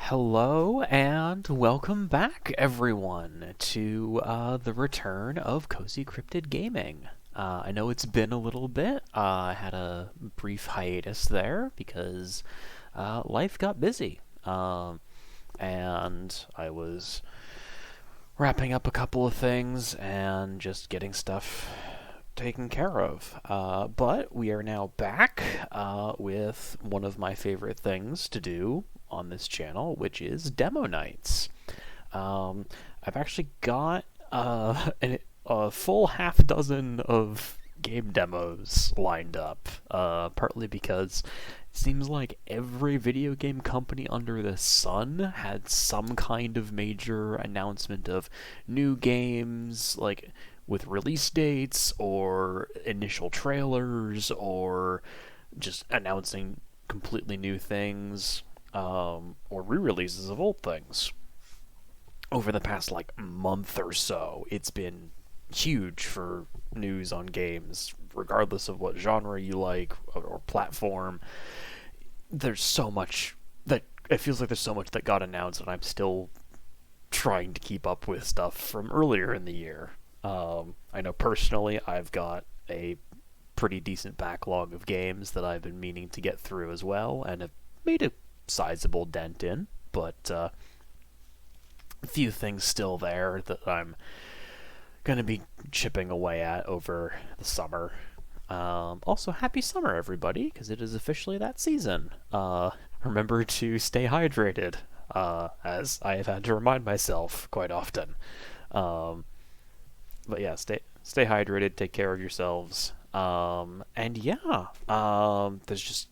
Hello and welcome back, everyone, to the return of CozyCryptidGaming. I know it's been a little bit. I had a brief hiatus there because life got busy, and I was wrapping up a couple of things and just getting stuff taken care of. But we are now back with one of my favorite things to do on this channel, which is demo nights. I've actually got a full half dozen of game demos lined up, partly because it seems like every video game company under the sun had some kind of major announcement of new games, like with release dates or initial trailers or just announcing completely new things, or re-releases of old things. Over the past month or so, it's been huge for news on games, regardless of what genre you like or platform. There's so much that it feels like there's so much that got announced, and I'm still trying to keep up with stuff from earlier in the year. I know personally I've got a pretty decent backlog of games that I've been meaning to get through as well, and have made a sizable dent in, but a few things still there that I'm going to be chipping away at over the summer. Also, happy summer, everybody, because it is officially that season. Remember to stay hydrated, as I have had to remind myself quite often. But yeah, stay hydrated, take care of yourselves. And yeah, there's just,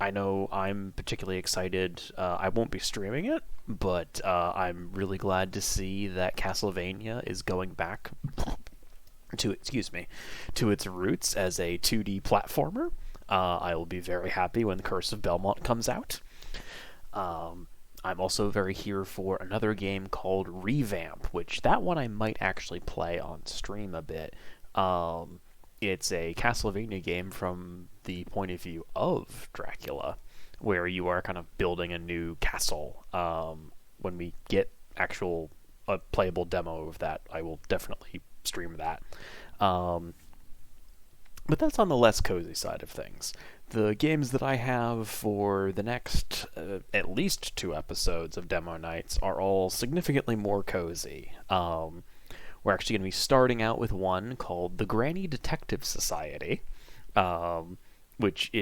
I know I'm particularly excited. I won't be streaming it, but I'm really glad to see that Castlevania is going back to its roots as a 2D platformer. I will be very happy when Curse of Belmont comes out. I'm also very here for another game called Revamp, which that one I might actually play on stream a bit. It's a Castlevania game from the point of view of Dracula, where you are kind of building a new castle. When we get a playable demo of that, I will definitely stream that. But that's on the less cozy side of things. The games that I have for the next at least 2 episodes of demo nights are all significantly more cozy. We're actually going to be starting out with one called The Granny Detective Society, which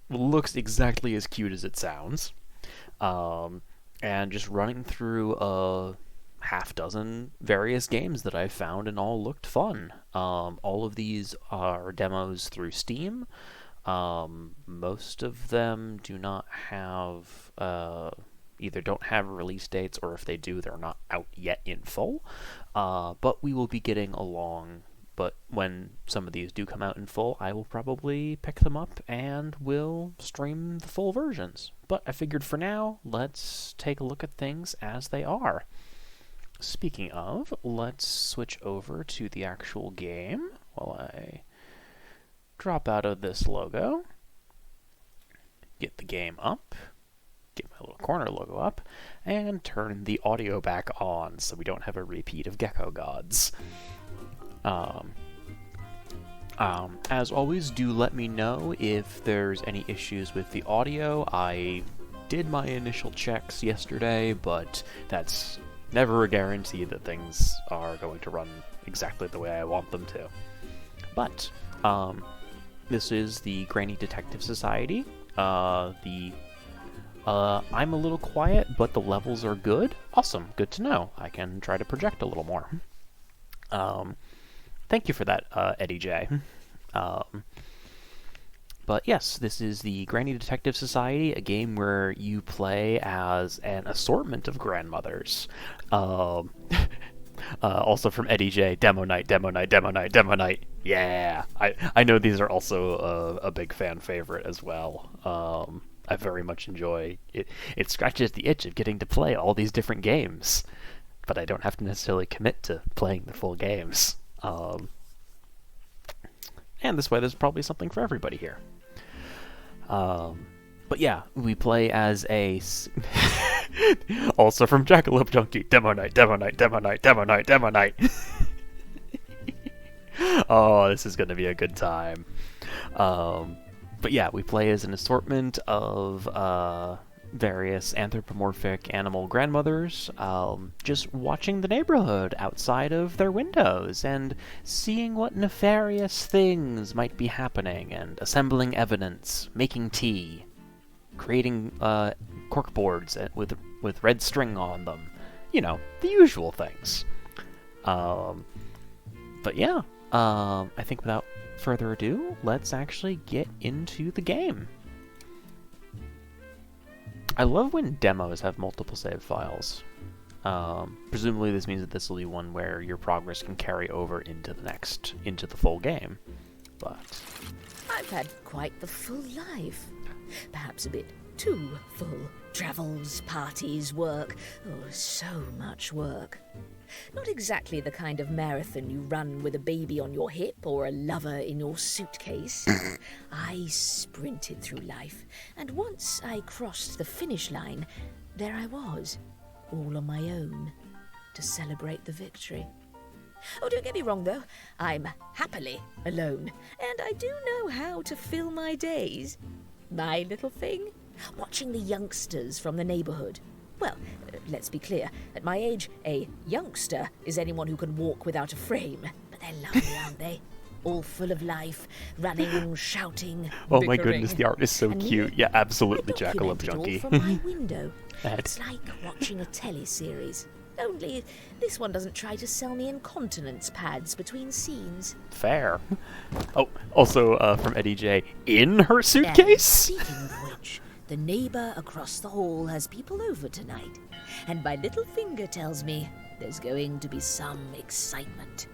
looks exactly as cute as it sounds, and just running through a half dozen various games that I found and all looked fun. All of these are demos through Steam. Most of them do not have either don't have release dates, or if they do, they're not out yet in full. But we will be getting along. But when some of these do come out in full, I will probably pick them up and will stream the full versions. But I figured for now, let's take a look at things as they are. Speaking of, let's switch over to the actual game while I drop out of this logo, get the game up, get my little corner logo up, and turn the audio back on so we don't have a repeat of Gecko Gods. As always, do let me know if there's any issues with the audio. I did my initial checks yesterday, but that's never a guarantee that things are going to run exactly the way I want them to. But, this is the Granny Detective Society. I'm a little quiet, but the levels are good. Awesome, good to know. I can try to project a little more. Thank you for that, Eddie J. But yes, this is the Granny Detective Society, a game where you play as an assortment of grandmothers. Also from Eddie J, demo night, demo night, demo night, demo night. Yeah! I know these are also a big fan favorite as well. I very much enjoy it. It scratches the itch of getting to play all these different games, but I don't have to necessarily commit to playing the full games. And this way there's probably something for everybody here. But yeah, we play as a Also from Jackalope Junkie, Demo Night, Demo Night, Demo Night, Demo Night, Demo Night. Oh, this is going to be a good time. But yeah, we play as an assortment of various anthropomorphic animal grandmothers, just watching the neighborhood outside of their windows and seeing what nefarious things might be happening, and assembling evidence, making tea, creating corkboards with red string on them. You know, the usual things. But yeah, I think without further ado, let's actually get into the game. I love when demos have multiple save files. Presumably this means that this will be one where your progress can carry over into the full game. But I've had quite the full life. Perhaps a bit too full. Travels, parties, work. Oh, so much work. Not exactly the kind of marathon you run with a baby on your hip or a lover in your suitcase. I sprinted through life, and once I crossed the finish line, there I was, all on my own, to celebrate the victory. Oh, don't get me wrong, though. I'm happily alone, and I do know how to fill my days. My little thing? Watching the youngsters from the neighborhood. Well, let's be clear. At my age, a youngster is anyone who can walk without a frame. But they're lovely, aren't they? All full of life, running, shouting, oh bickering. my goodness, the art is so And cute. Yeah, absolutely, Jackalope document it all Junkie. from my window. It's like watching a teleseries. Only this one doesn't try to sell me incontinence pads between scenes. Fair. Oh, also from Eddie J. In her And suitcase? speaking of which, the neighbor across the hall has people over tonight, and my little finger tells me there's going to be some excitement.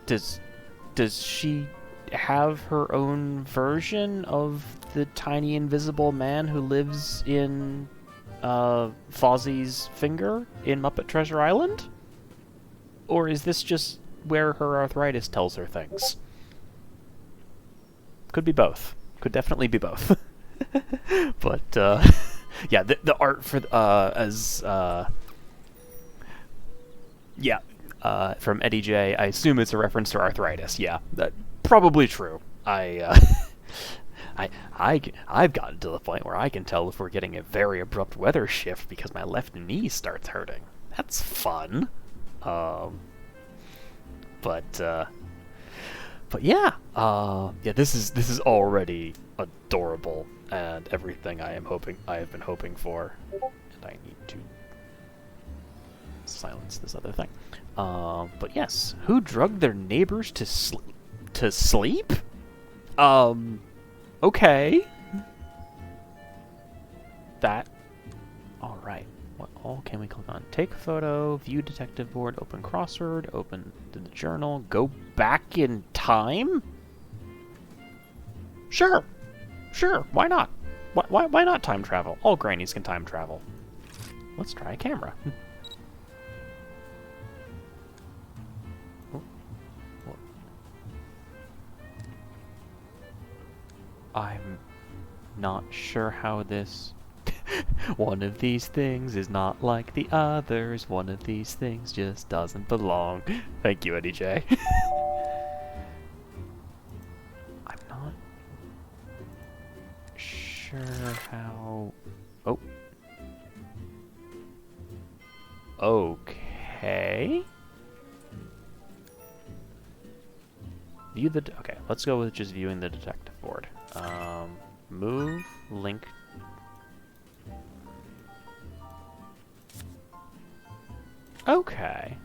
Does she have her own version of the tiny invisible man who lives in Fozzie's finger in Muppet Treasure Island? Or is this just where her arthritis tells her things? Could be both. Could definitely be both. But yeah, the art for from Eddie J. I assume it's a reference to arthritis. Yeah, that probably true. I've gotten to the point where I can tell if we're getting a very abrupt weather shift because my left knee starts hurting. That's fun. But yeah, this is already adorable and everything I have been hoping for. And I need to silence this other thing. But yes, who drugged their neighbors to sleep? Okay. That. All right. What all can we click on? Take a photo, view detective board, open crossword, open the journal, go back in time? Sure. Sure, why not? Why not time travel? All grannies can time travel. Let's try a camera. I'm not sure how this... One of these things is not like the others. One of these things just doesn't belong. Thank you, Eddie J. I'm not sure how... Oh. Okay. View the... Okay, let's go with just viewing the detective board. Move, link... Okay.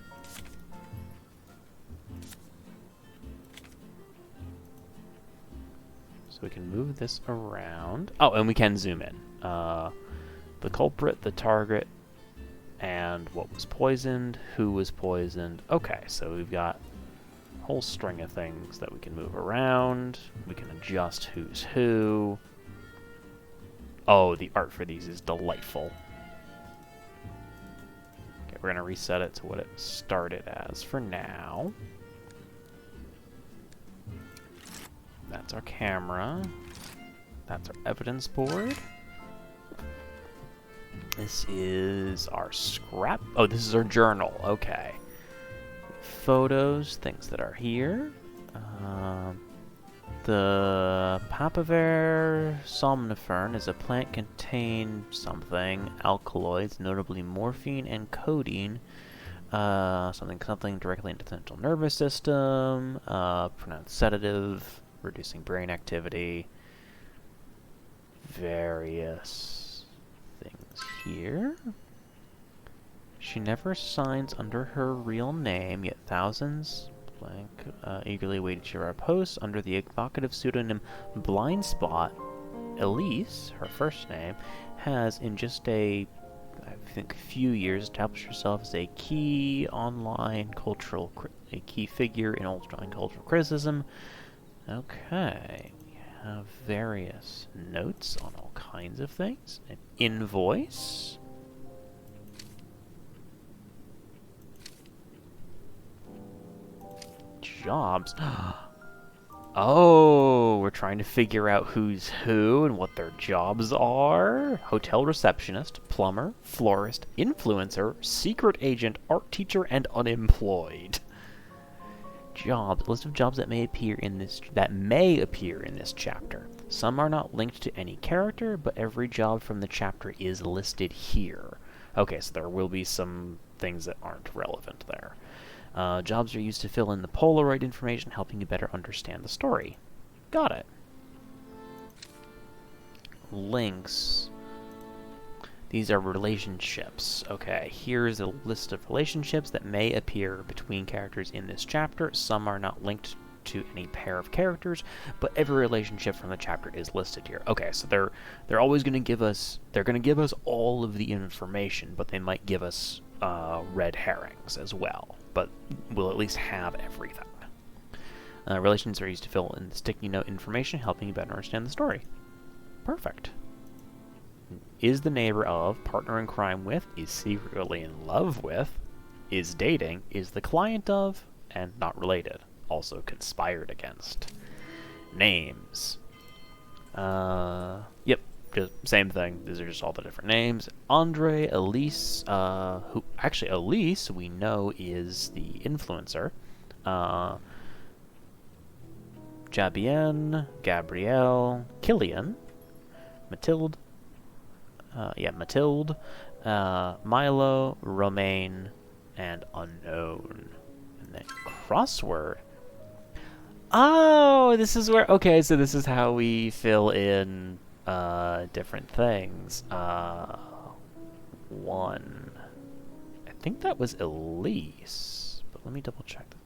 So we can move this around. Oh, and we can zoom in. The culprit, the target, and what was poisoned, who was poisoned. Okay, so we've got a whole string of things that we can move around. We can adjust who's who. Oh, the art for these is delightful. Okay, we're going to reset it to what it started as for now. That's our camera. That's our evidence board. This is our scrap. Oh, this is our journal. Okay. Photos, things that are here. The papaver somnifern is a plant containing something, alkaloids, notably morphine and codeine. Something directly into the central nervous system. Pronounced sedative, reducing brain activity. Various things here. She never signs under her real name, yet thousands eagerly waited to her posts under the evocative pseudonym Blindspot. Elise, her first name, has in just a few years established herself as a key figure in online cultural criticism. Okay, we have various notes on all kinds of things. An invoice. Jobs. Oh, we're trying to figure out who's who and what their jobs are. Hotel receptionist, plumber, florist, influencer, secret agent, art teacher, and unemployed. Jobs. List of jobs that may appear in this chapter. Some are not linked to any character, but every job from the chapter is listed here. Okay, so there will be some things that aren't relevant there. Jobs are used to fill in the Polaroid information, helping you better understand the story. Got it. Links. These are relationships. Okay, here's a list of relationships that may appear between characters in this chapter. Some are not linked to any pair of characters, but every relationship from the chapter is listed here. Okay, so they're always going to give us all of the information, but they might give us red herrings as well. But we'll at least have everything. Relations are used to fill in the sticky note information, helping you better understand the story. Perfect. Is the neighbor of, partner in crime with, is secretly in love with, is dating, is the client of, and not related. Also conspired against. Names. Yep, just same thing. These are just all the different names. Andre, Elise, Elise we know is the influencer. Jabienne, Gabrielle, Killian, Mathilde, Milo, Romaine, and Unknown. And then crossword. Oh, this is where... Okay, so this is how we fill in different things. One. I think that was Elise. But let me double check this.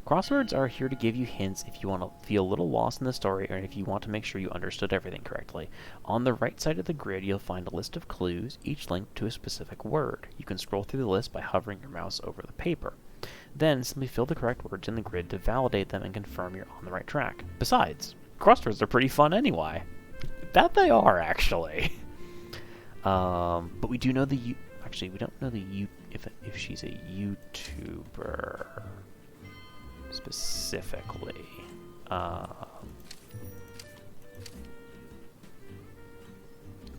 Crosswords are here to give you hints if you want to feel a little lost in the story or if you want to make sure you understood everything correctly. On the right side of the grid, you'll find a list of clues, each linked to a specific word. You can scroll through the list by hovering your mouse over the paper. Then simply fill the correct words in the grid to validate them and confirm you're on the right track. Besides, crosswords are pretty fun anyway. That they are, actually. But we do know actually, we don't know if she's a YouTuber specifically. But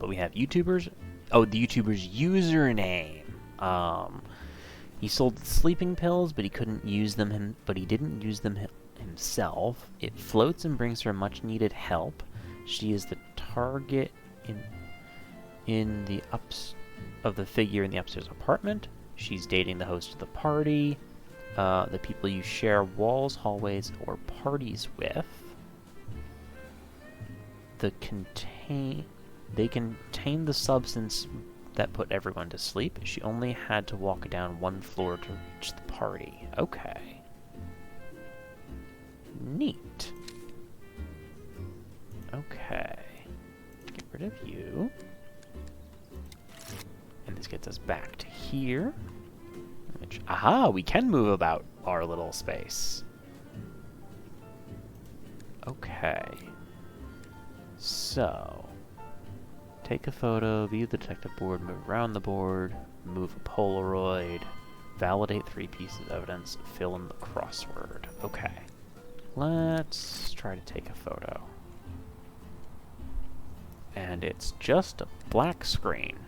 we have YouTubers. Oh, the YouTuber's username. He sold sleeping pills, but he couldn't use them. But he didn't use them himself. It floats and brings her much-needed help. She is the target in the figure in the upstairs apartment. She's dating the host of the party. The people you share walls, hallways, or parties with. They contain the substance that put everyone to sleep. She only had to walk down one floor to reach the party. Okay. Neat. Okay. Get rid of you. And this gets us back to here. Which, aha, we can move about our little space. Okay. So, take a photo, view the detective board, move around the board, move a Polaroid, validate 3 pieces of evidence, fill in the crossword. Okay. Let's try to take a photo. And it's just a black screen.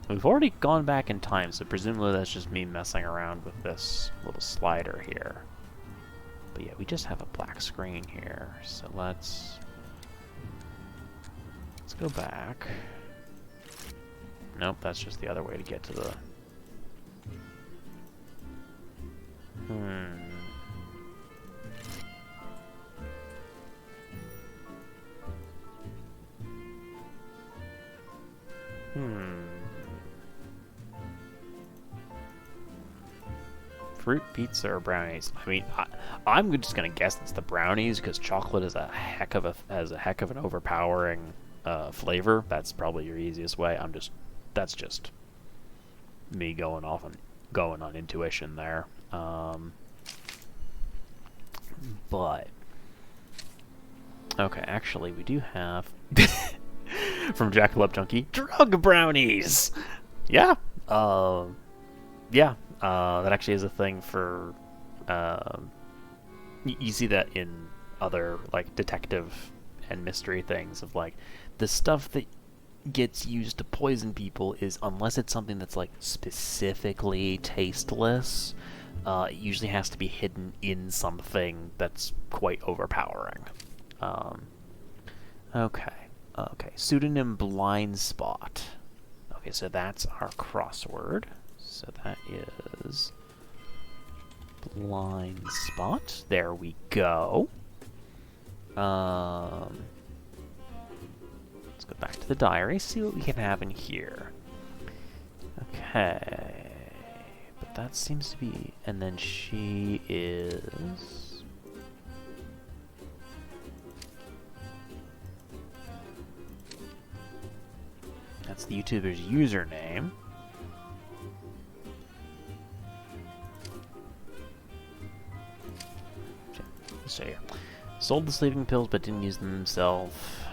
We've already gone back in time, so presumably that's just me messing around with this little slider here. But yeah, we just have a black screen here, so let's go back. Nope, that's just the other way to get to the... Fruit, pizza, or brownies? I mean, I'm just gonna guess it's the brownies because chocolate is a heck of an overpowering flavor. That's probably your easiest way. That's just me going on intuition there. But okay, actually, we do have from Jackalope Junkie drug brownies. Yeah, yeah. That actually is a thing for. You see that in other like detective and mystery things of like the stuff that gets used to poison people is, unless it's something that's like specifically tasteless, it usually has to be hidden in something that's quite overpowering. Okay. Pseudonym Blind Spot. Okay, so that's our crossword. So that is Blind Spot. There we go. Let's go back to the diary, see what we can have in here. Okay. But that seems to be... And then she is... That's the YouTuber's username. Let's see here. Sold the sleeping pills but didn't use them himself.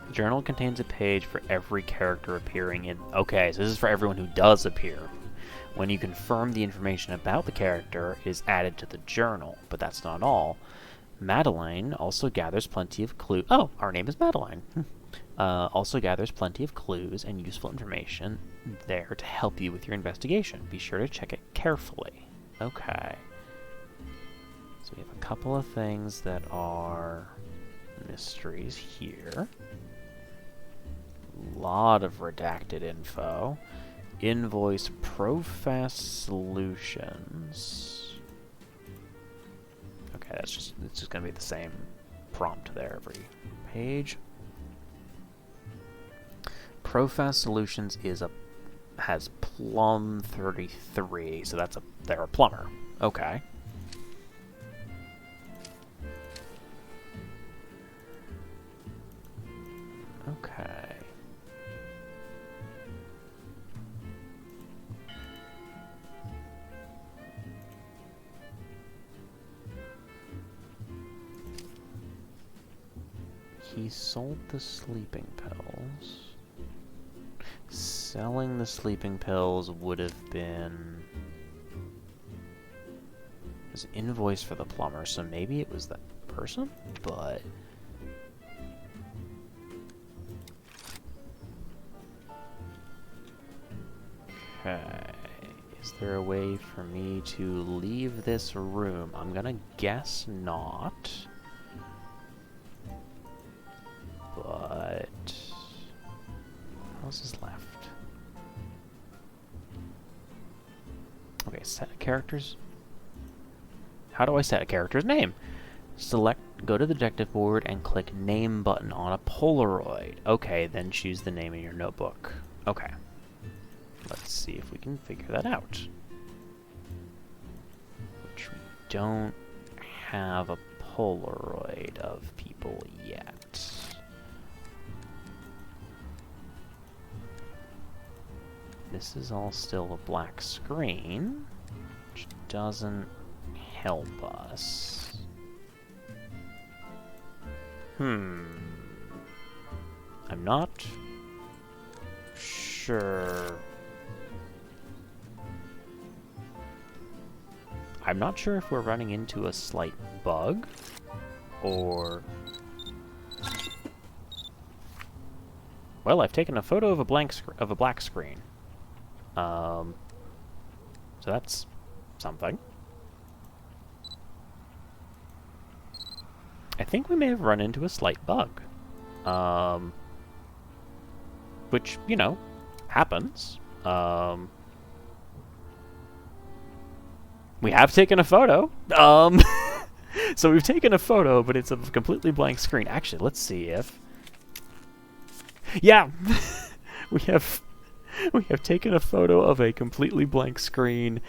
The journal contains a page for every character appearing in... Okay, so this is for everyone who does appear. When you confirm the information about the character is added to the journal, but that's not all. Madeline also gathers plenty of clues. Oh, our name is Madeline. Also gathers plenty of clues and useful information there to help you with your investigation. Be sure to check it carefully. Okay. So we have a couple of things that are mysteries here. A lot of redacted info. Invoice Profess Solutions. Okay, it's just going to be the same prompt there every page. Profess Solutions has Plum 33, so they're a plumber. Okay. Okay. He sold the sleeping pills. Selling the sleeping pills would have been... There's an invoice for the plumber, so maybe it was that person, but... Okay. Is there a way for me to leave this room? I'm gonna guess not. But... what else is left? Okay, set a character's... How do I set a character's name? Go to the detective board and click Name button on a Polaroid. Okay, then choose the name in your notebook. Okay. Let's see if we can figure that out. Which we don't have a Polaroid of people yet. This is all still a black screen, which doesn't help us. I'm not sure I'm not sure if we're running into a slight bug, or... Well, I've taken a photo of a black screen. So that's something. I think we may have run into a slight bug. Which, you know, happens. We have taken a photo. So we've taken a photo, but it's a completely blank screen. Actually, let's see if... Yeah! we have taken a photo of a completely blank screen.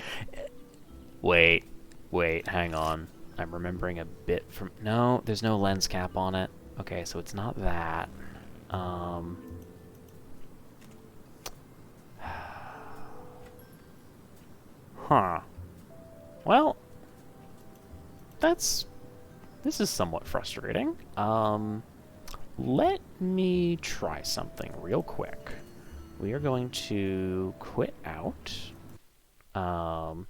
Wait, hang on. I'm remembering a bit from... No, there's no lens cap on it. Okay, so it's not that. Huh. Well, this is somewhat frustrating. Let me try something real quick. We are going to quit out. And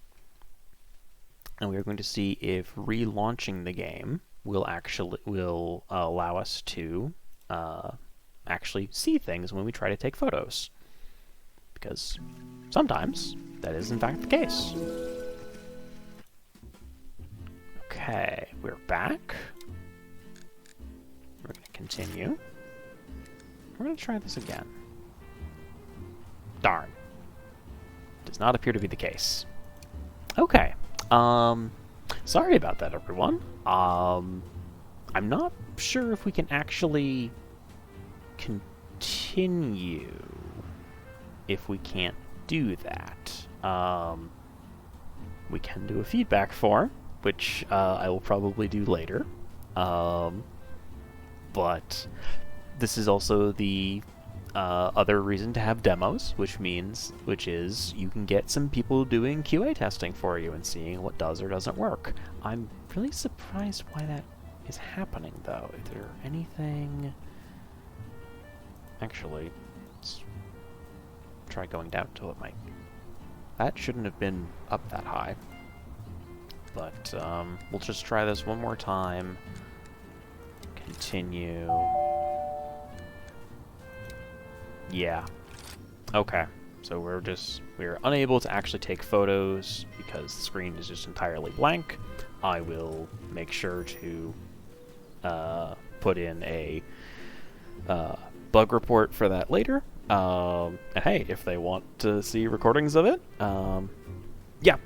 we are going to see if relaunching the game will allow us to actually see things when we try to take photos. Because sometimes that is in fact the case. Okay, we're back. We're going to continue. We're going to try this again. Darn. Does not appear to be the case. Okay. Sorry about that, everyone. I'm not sure if we can actually continue if we can't do that. We can do a feedback form, which I will probably do later. But this is also the other reason to have demos, which is you can get some people doing QA testing for you and seeing what does or doesn't work. I'm really surprised why that is happening, though. Is there anything... Actually, let's try going down until it might... That shouldn't have been up that high. But we'll just try this one more time. Continue. Yeah. Okay. So we're unable to actually take photos because the screen is just entirely blank. I will make sure to put in a bug report for that later. And hey, if they want to see recordings of it, yeah.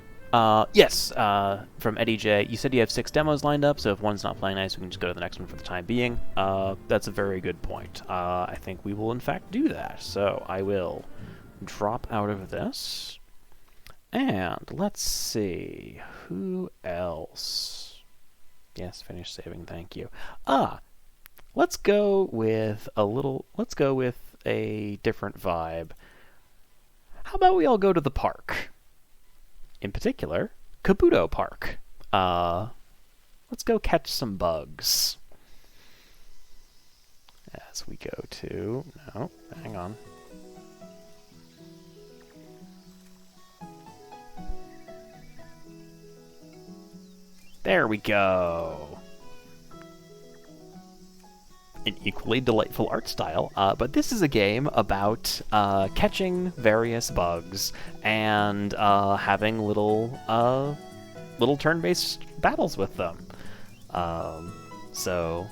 Yes, from Eddie J. You said you have 6 demos lined up, so if one's not playing nice, we can just go to the next one for the time being. That's a very good point. I think we will in fact do that. So I will drop out of this. And let's see. Who else? Yes, finish saving, thank you. Let's go with a different vibe. How about we all go to the park? In particular, Kabuto Park. Let's go catch some bugs. As we go to... No, hang on. There we go. An equally delightful art style, but this is a game about catching various bugs and having little turn-based battles with them. So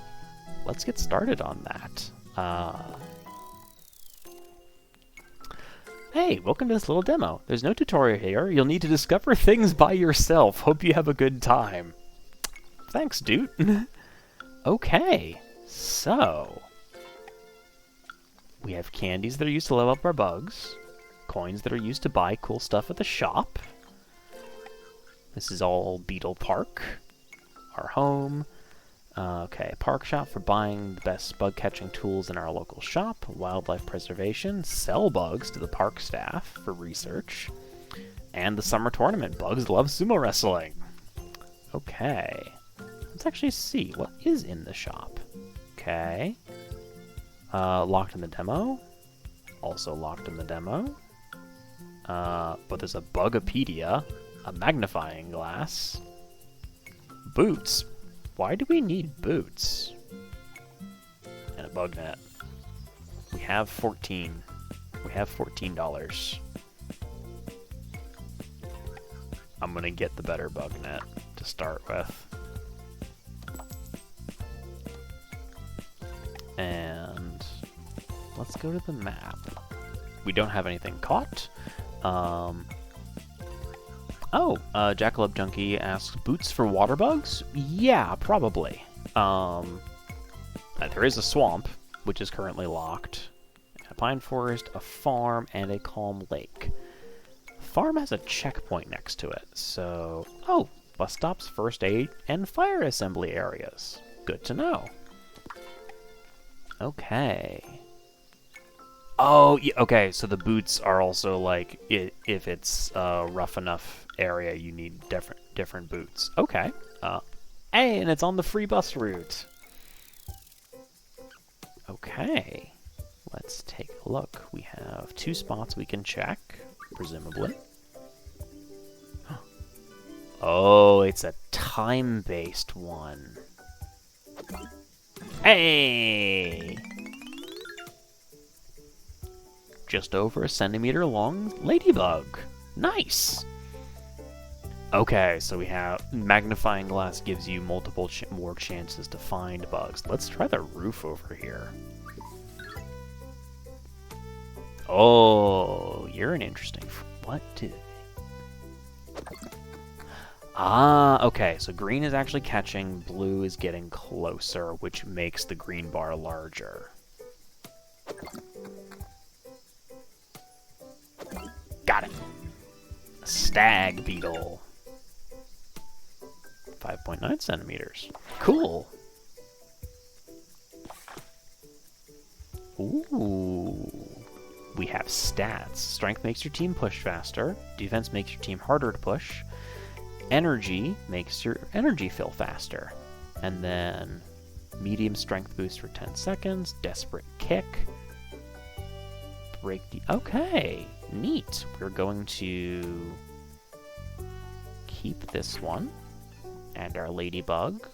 let's get started on that. Hey, welcome to this little demo. There's no tutorial here. You'll need to discover things by yourself. Hope you have a good time. Thanks, dude. Okay. So, we have candies that are used to level up our bugs, coins that are used to buy cool stuff at the shop. This is all Beetle Park, our home. Okay, park shop for buying the best bug catching tools in our local shop. Wildlife preservation, sell bugs to the park staff for research. And the summer tournament, bugs love sumo wrestling. Okay, let's actually see what is in the shop. Okay. Locked in the demo. Also locked in the demo. But there's a Bugopedia. A magnifying glass. Boots. Why do we need boots? And a bug net. We have 14. We have $14. I'm gonna get the better bug net to start with. And let's go to the map. We don't have anything caught. Jackalope Junkie asks, boots for water bugs? Yeah, probably. There is a swamp, which is currently locked. A pine forest, a farm, and a calm lake. Farm has a checkpoint next to it, so... Oh, bus stops, first aid, and fire assembly areas. Good to know. Okay. Oh, yeah, okay, so the boots are also, like, if it's a rough enough area, you need different boots. Okay. Hey, and it's on the free bus route. Okay. Let's take a look. We have 2 spots we can check, presumably. Oh, it's a time-based one. Hey! Just over a centimeter long ladybug. Nice! Okay, so we have magnifying glass gives you multiple more chances to find bugs. Let's try the roof over here. Oh, you're an interesting... What did... Ah, okay, so green is actually catching, blue is getting closer, which makes the green bar larger. Got it. A stag beetle. 5.9 centimeters. Cool. Ooh. We have stats. Strength makes your team push faster. Defense makes your team harder to push. Energy makes your energy fill faster. And then medium strength boost for 10 seconds. Desperate kick. Break the... Okay. Neat. We're going to keep this one. And our ladybug.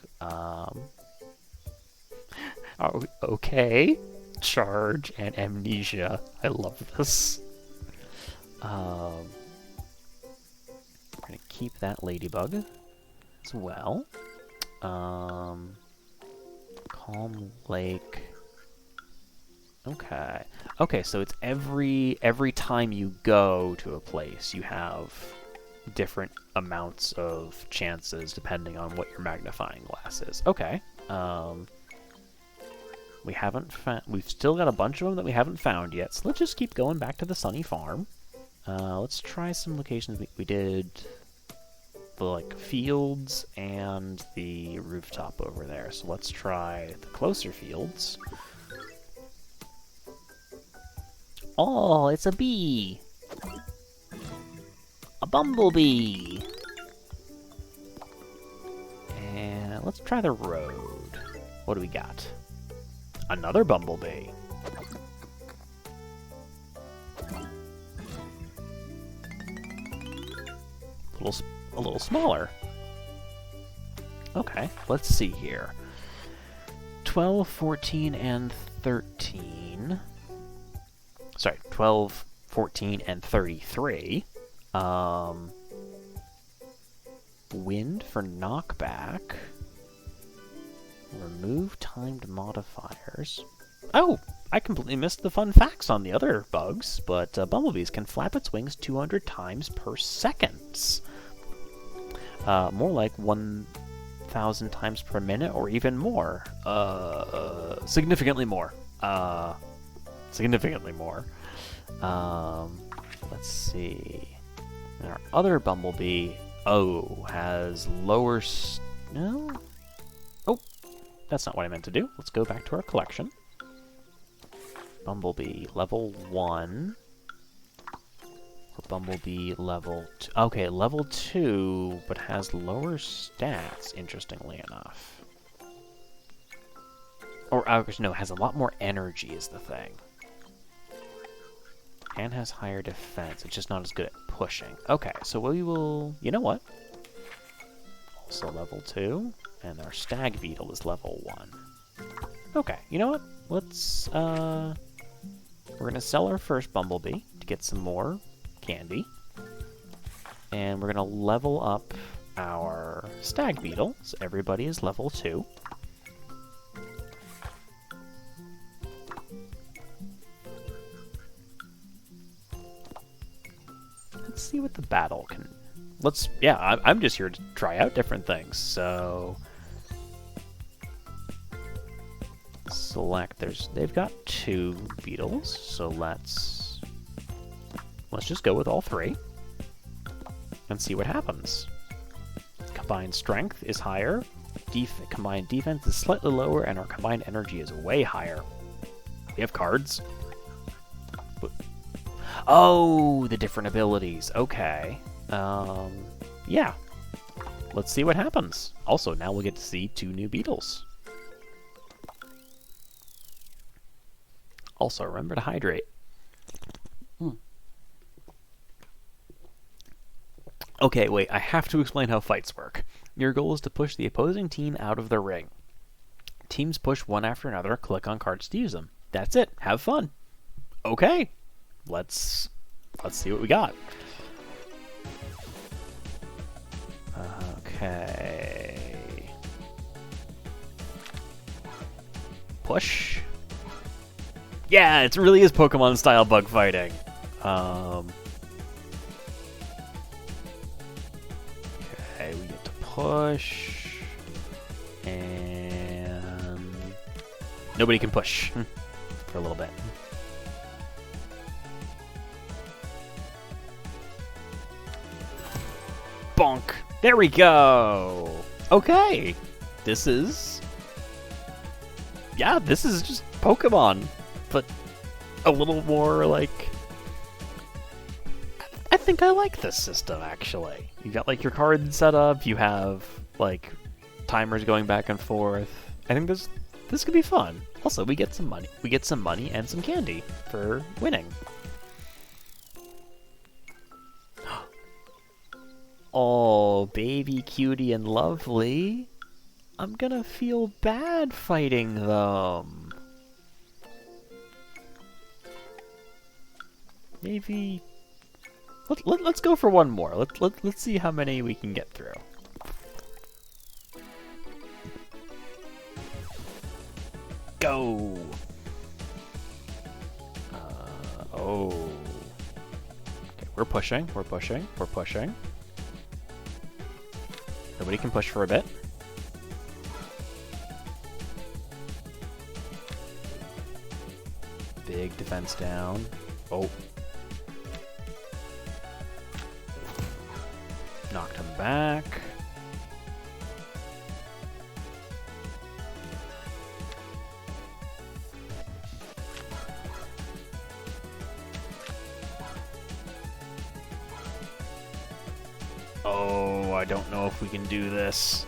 Okay. Charge and amnesia. I love this. We're gonna keep that ladybug as well. Calm lake. Okay. Okay, so it's every time you go to a place, you have different amounts of chances depending on what your magnifying glass is. Okay. We haven't found... We've still got a bunch of them that we haven't found yet, so let's just keep going back to the sunny farm. Let's try some locations. We did the, like, fields and the rooftop over there, so let's try the closer fields. Oh, it's a bee! A bumblebee! And let's try the road. What do we got? Another bumblebee. A little smaller. Okay, let's see here. 12, 14, and 13. Sorry, 12, 14, and 33. Wind for knockback. Remove timed modifiers. Oh, I completely missed the fun facts on the other bugs, but bumblebees can flap its wings 200 times per second. More like 1,000 times per minute, or even more. Significantly more. Significantly more. Let's see. And our other bumblebee, has lower... No? Oh, that's not what I meant to do. Let's go back to our collection. Bumblebee, level 1. Or Bumblebee, level 2. Okay, level 2, but has lower stats, interestingly enough. Or, no, has a lot more energy is the thing. And has higher defense. It's just not as good at pushing. Okay, so we will... You know what? Also level 2. And our stag beetle is level 1. Okay, you know what? Let's... We're going to sell our first bumblebee to get some more candy. And we're going to level up our stag beetle. So everybody is level 2. Let's see what the battle can... Yeah, I'm just here to try out different things, so... Select, they've got 2 beetles, so let's just go with all 3. And see what happens. Combined strength is higher, combined defense is slightly lower, and our combined energy is way higher. We have cards. Oh, the different abilities. Okay. Yeah. Let's see what happens. Also, now we'll get to see 2 new beetles. Also, remember to hydrate. Okay, wait, I have to explain how fights work. Your goal is to push the opposing team out of the ring. Teams push one after another, click on cards to use them. That's it. Have fun. Okay. Let's see what we got. Okay. Push. Yeah, it really is Pokemon style bug fighting. Okay, we get to push. And nobody can push for a little bit. Bonk. There we go. Okay. This is just Pokemon, but a little more like... I think I like this system, actually. You got, like, your card set up, you have, like, timers going back and forth. I think this could be fun. Also, we get some money. We get some money and some candy for winning. Oh, baby, cutie, and lovely. I'm gonna feel bad fighting them. Maybe... Let's go for one more. Let's see how many we can get through. Go! Oh. Okay, we're pushing. Nobody can push for a bit. Big defense down. Oh. Knocked him back. Oh, I don't know if we can do this.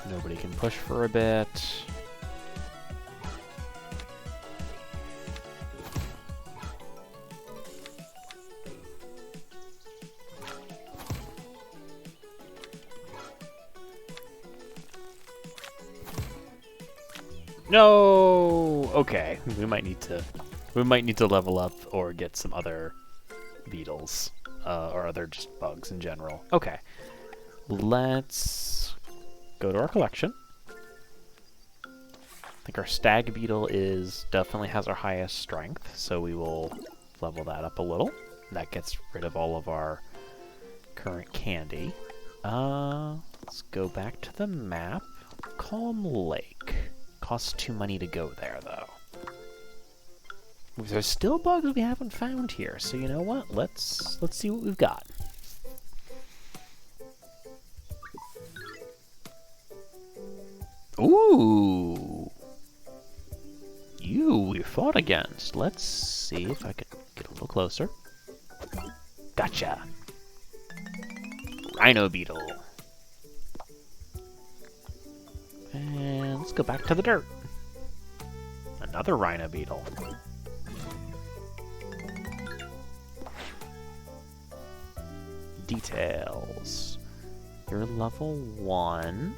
Nobody can push for a bit. No. Okay, we might need to level up or get some other beetles or other just bugs in general. Okay, let's go to our collection. I think our stag beetle definitely has our highest strength, so we will level that up a little. That gets rid of all of our current candy. Let's go back to the map. Calm Lake. Costs 2 money to go there, though. There's still bugs we haven't found here, so you know what? Let's see what we've got. Ooh! We fought against. Let's see if I can get a little closer. Gotcha. Rhino beetle. And let's go back to the dirt. Another rhino beetle. Details. You're level 1.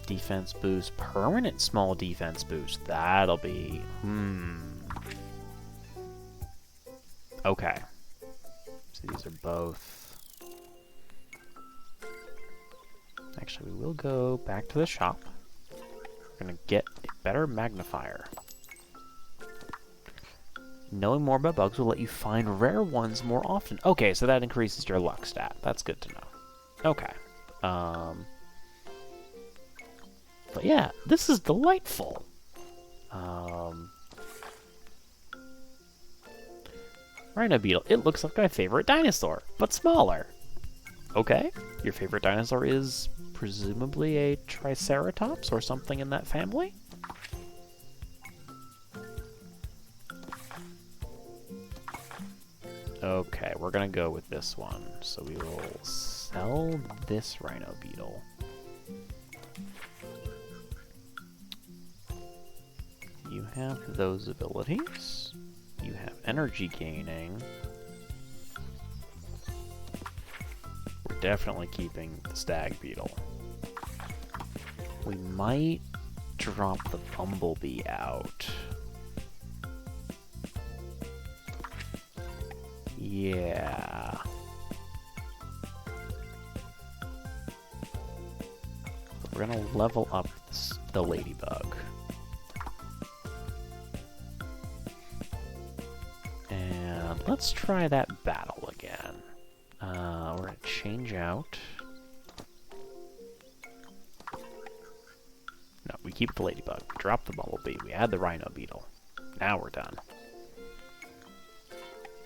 Defense boost. Permanent small defense boost. That'll be... Okay. So these are both... Actually, we will go back to the shop. We're going to get a better magnifier. Knowing more about bugs will let you find rare ones more often. Okay, so that increases your luck stat. That's good to know. Okay. But yeah, this is delightful. Rhino beetle. It looks like my favorite dinosaur, but smaller. Okay. Your favorite dinosaur is presumably a Triceratops or something in that family? Okay, we're gonna go with this one. So we will sell this rhino beetle. You have those abilities. You have energy gaining. We're definitely keeping the stag beetle. We might drop the bumblebee out. Yeah. We're gonna level up the ladybug. And let's try that battle again. We're gonna change out. No, we keep the ladybug. We drop the bumblebee. We add the rhino beetle. Now we're done.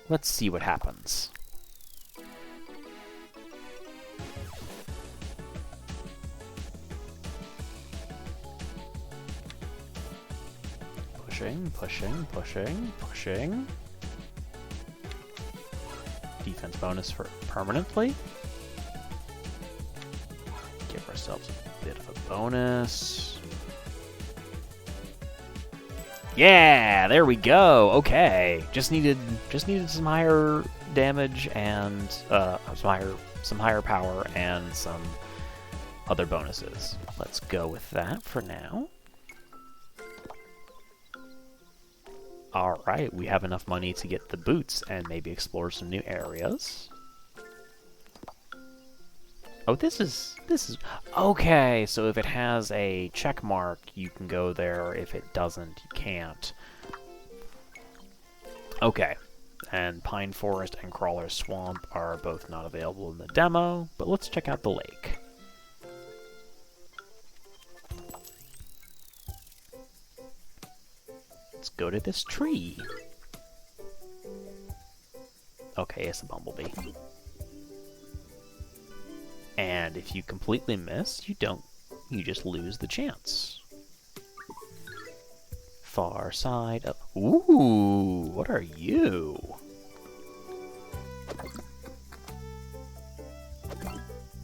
Let's see what happens. Pushing, pushing, pushing, pushing. Defense bonus for permanently. Give ourselves a bit of a bonus. Yeah, there we go. Okay, just needed some higher damage and some higher power and some other bonuses. Let's go with that for now. All right, we have enough money to get the boots and maybe explore some new areas. Oh, this is okay. So if it has a check mark, you can go there. If it doesn't, you can't. Okay. And Pine Forest and Crawler Swamp are both not available in the demo, but let's check out the lake. Let's go to this tree. Okay, it's a bumblebee. And if you completely miss, you just lose the chance. Far side of... Ooh, what are you?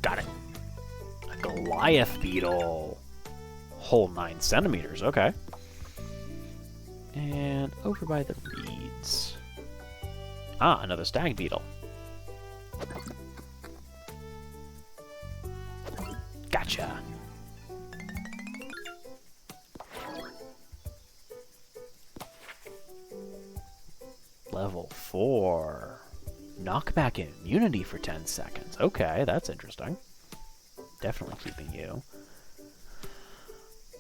Got it. A Goliath beetle. Whole 9 centimeters, okay. And over by the reeds. Ah, another stag beetle. Gotcha. Level 4. Knockback immunity for 10 seconds. Okay, that's interesting. Definitely keeping you.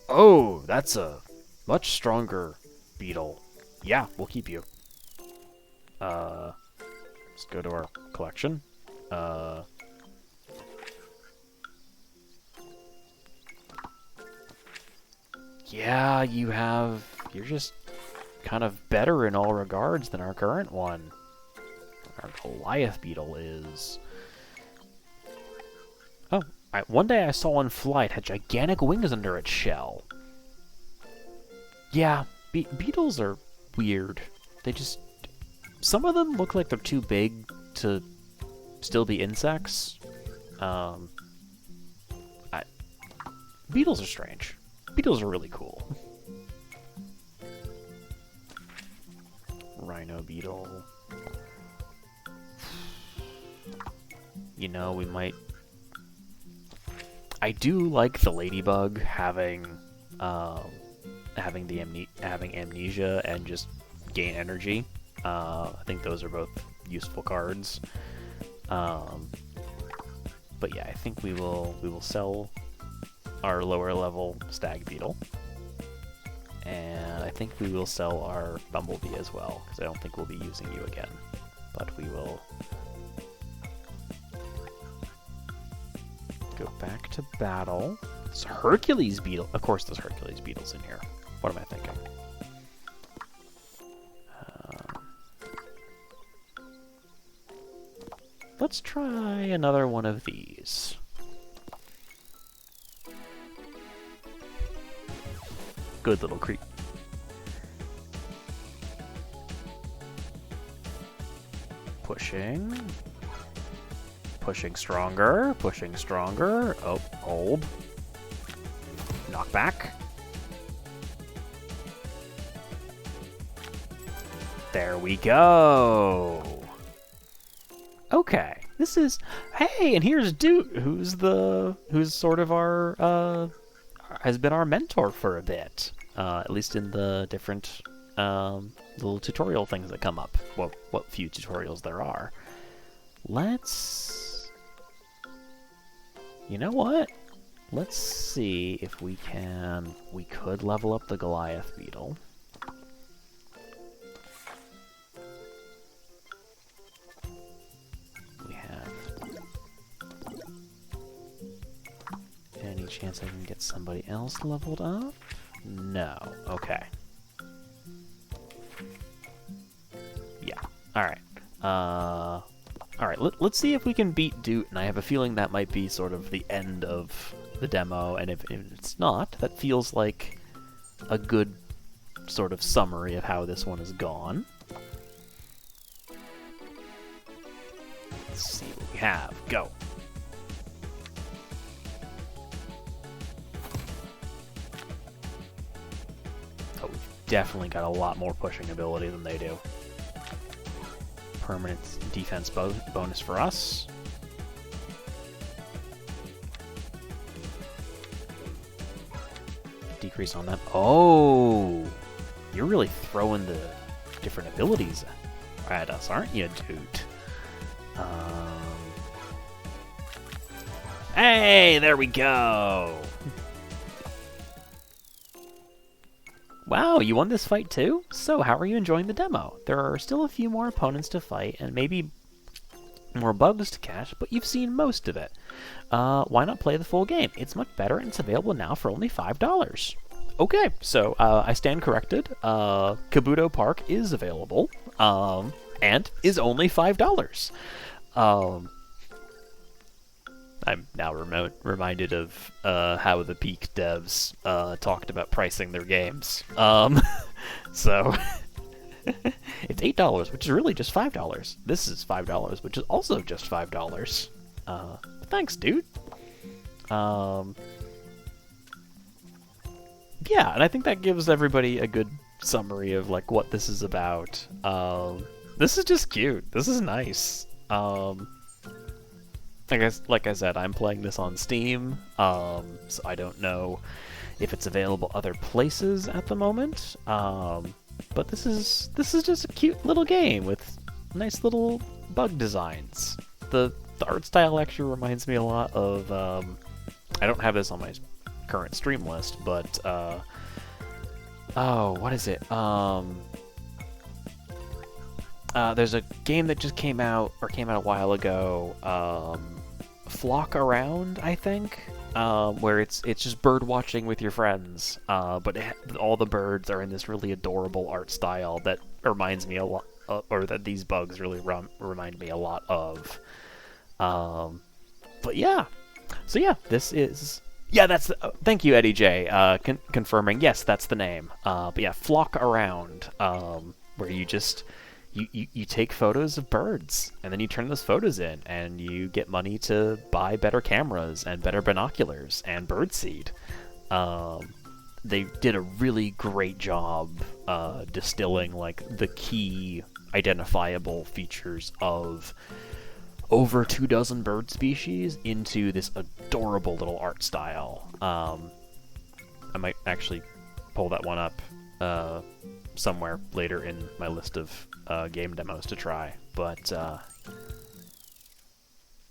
Oh, that's a much stronger beetle. Yeah, we'll keep you. Let's go to our collection. Yeah, you're just kind of better in all regards than our current one. Our Goliath beetle is... Oh, one day I saw one fly. It had gigantic wings under its shell. Yeah, beetles are weird. they just... Some of them look like they're too big to still be insects. Beetles are strange. Beetles are really cool. Rhino beetle. You know, we might... I do like the ladybug having amnesia and just gain energy. I think those are both useful cards. But yeah, I think we will sell our lower level stag beetle, and I think we will sell our bumblebee as well, because I don't think we'll be using you again. But we will go back to battle. It's Hercules beetle. Of course, there's Hercules beetles in here. What am I thinking? Let's try another one of these. Good little creep. Pushing. Pushing stronger. Pushing stronger. Oh, hold. Knock back. There we go. Okay, this is... Hey, and here's Dude, who's sort of our, has been our mentor for a bit. At least in the different, little tutorial things that come up. Well, what few tutorials there are. Let's... You know what? Let's see if we can... We could level up the Goliath beetle. Any chance I can get somebody else leveled up? No. Okay. Yeah. Alright. Alright, let's see if we can beat Doot, and I have a feeling that might be sort of the end of the demo, and if it's not, that feels like a good sort of summary of how this one has gone. Let's see what we have. Go. Oh, we've definitely got a lot more pushing ability than they do. Permanent defense bonus for us. Decrease on that. Oh! You're really throwing the different abilities at us, aren't you, dude? Hey, there we go! Wow, you won this fight too? So, how are you enjoying the demo? There are still a few more opponents to fight, and maybe more bugs to catch, but you've seen most of it. Why not play the full game? It's much better, and it's available now for only $5. Okay, so I stand corrected. Kabuto Park is available, and is only $5. I'm now reminded of how the Peak devs talked about pricing their games. So it's $8, which is really just $5. This is $5, which is also just $5. Thanks, dude. Yeah, and I think that gives everybody a good summary of like what this is about. This is just cute. This is nice. I guess, like I said, I'm playing this on Steam, so I don't know if it's available other places at the moment. But this is just a cute little game with nice little bug designs. The art style actually reminds me a lot of. I don't have this on my current stream list, but oh, what is it? There's a game that just came out a while ago. Flock Around, I think, where it's just bird watching with your friends, but all the birds are in this really adorable art style that reminds me a lot, or that these bugs really remind me a lot of. But yeah, so yeah, this is that's thank you, Eddie J, confirming yes, that's the name. But yeah, Flock Around. where you just you take photos of birds, and then you turn those photos in, and you get money to buy better cameras and better binoculars and birdseed. They did a really great job distilling like the key identifiable features of over 24 bird species into this adorable little art style. I might actually pull that one up somewhere later in my list of game demos to try. But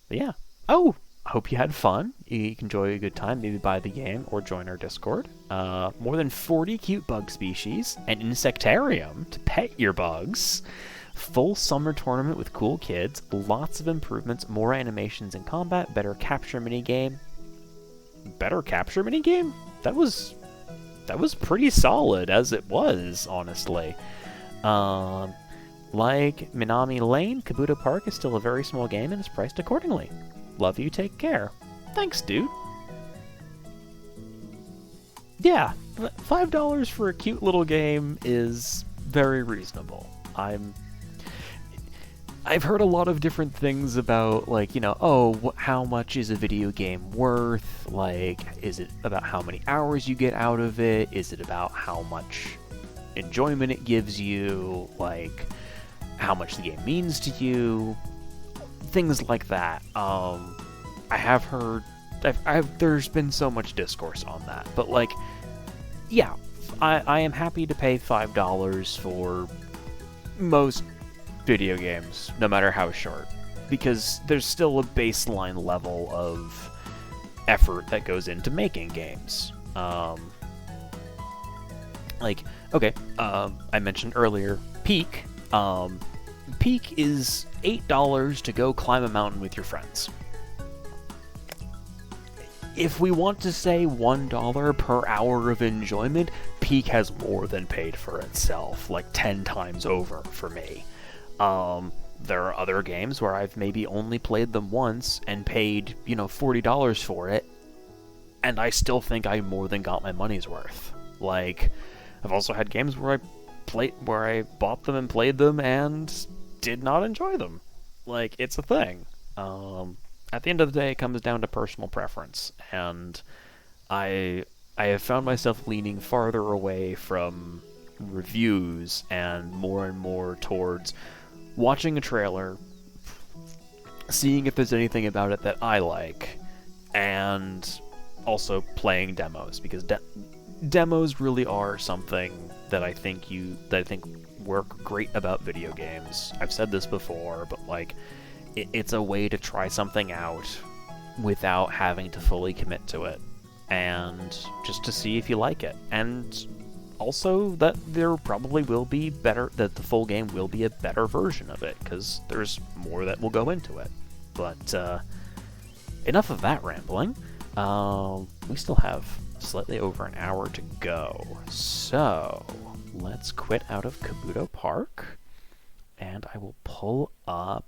yeah. Oh, I hope you had fun. You can enjoy a good time, maybe buy the game or join our Discord. More than 40 cute bug species, an insectarium to pet your bugs, full summer tournament with cool kids, lots of improvements, more animations in combat, better capture minigame. Better capture minigame? That was pretty solid as it was, honestly. Like Minami Lane, Kabuto Park is still a very small game and is priced accordingly. Love you, take care. Thanks, dude. Yeah, $5 for a cute little game is very reasonable. I've heard a lot of different things about, like, how much is a video game worth? Like, is it about how many hours you get out of it? Is it about how much enjoyment it gives you? Like, how much the game means to you? Things like that. I have heard... there's been so much discourse on that. But, like, yeah, I am happy to pay $5 for most video games, no matter how short, because there's still a baseline level of effort that goes into making games. I mentioned earlier, Peak. Peak is $8 to go climb a mountain with your friends. If we want to say $1 per hour of enjoyment, Peak has more than paid for itself, like 10 times over for me. There are other games where I've maybe only played them once and paid, $40 for it, and I still think I more than got my money's worth. Like, I've also had games where I bought them and played them and did not enjoy them. Like, it's a thing. At the end of the day, it comes down to personal preference, and I have found myself leaning farther away from reviews and more towards watching a trailer, seeing if there's anything about it that I like, and also playing demos, because demos really are something that I think work great about video games. I've said this before, but like, it's a way to try something out without having to fully commit to it, and just to see if you like it. And also that there probably will be that the full game will be a better version of it, because there's more that will go into it. But enough of that rambling. We still have slightly over an hour to go, so let's quit out of Kabuto Park, and I will pull up...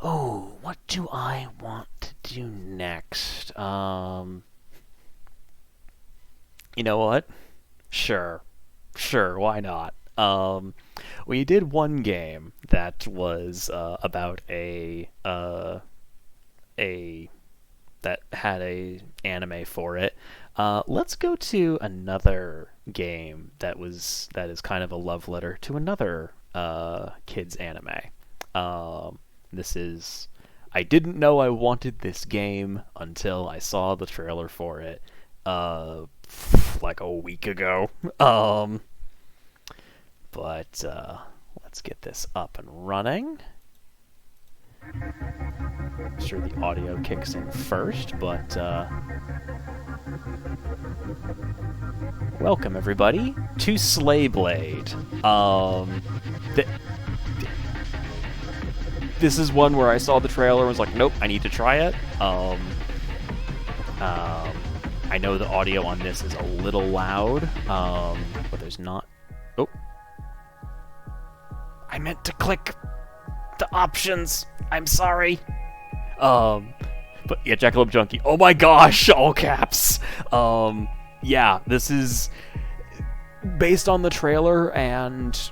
Oh, what do I want to do next? You know what? Sure, why not? We did one game that was about that had a anime for it. Let's go to another game that is kind of a love letter to another kids anime. This is... I didn't know I wanted this game until I saw the trailer for it like a week ago. But let's get this up and running. I'm sure the audio kicks in first, but welcome everybody to Slayblade. This is one where I saw the trailer and was like, nope, I need to try it. I know the audio on this is a little loud, but there's not... Oh. I meant to click the options. I'm sorry. But yeah, Jackalope Junkie. Oh my gosh, all caps. Yeah, this is based on the trailer and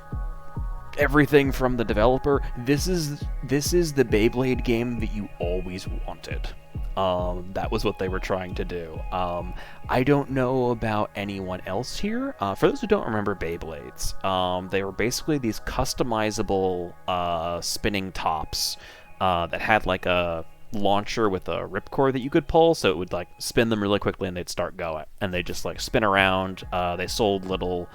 everything from the developer. This is the Beyblade game that you always wanted. That was what they were trying to do. I don't know about anyone else here. For those who don't remember Beyblades, they were basically these customizable spinning tops that had like a launcher with a ripcord that you could pull, so it would like spin them really quickly and they'd start going. And they just like spin around. They sold little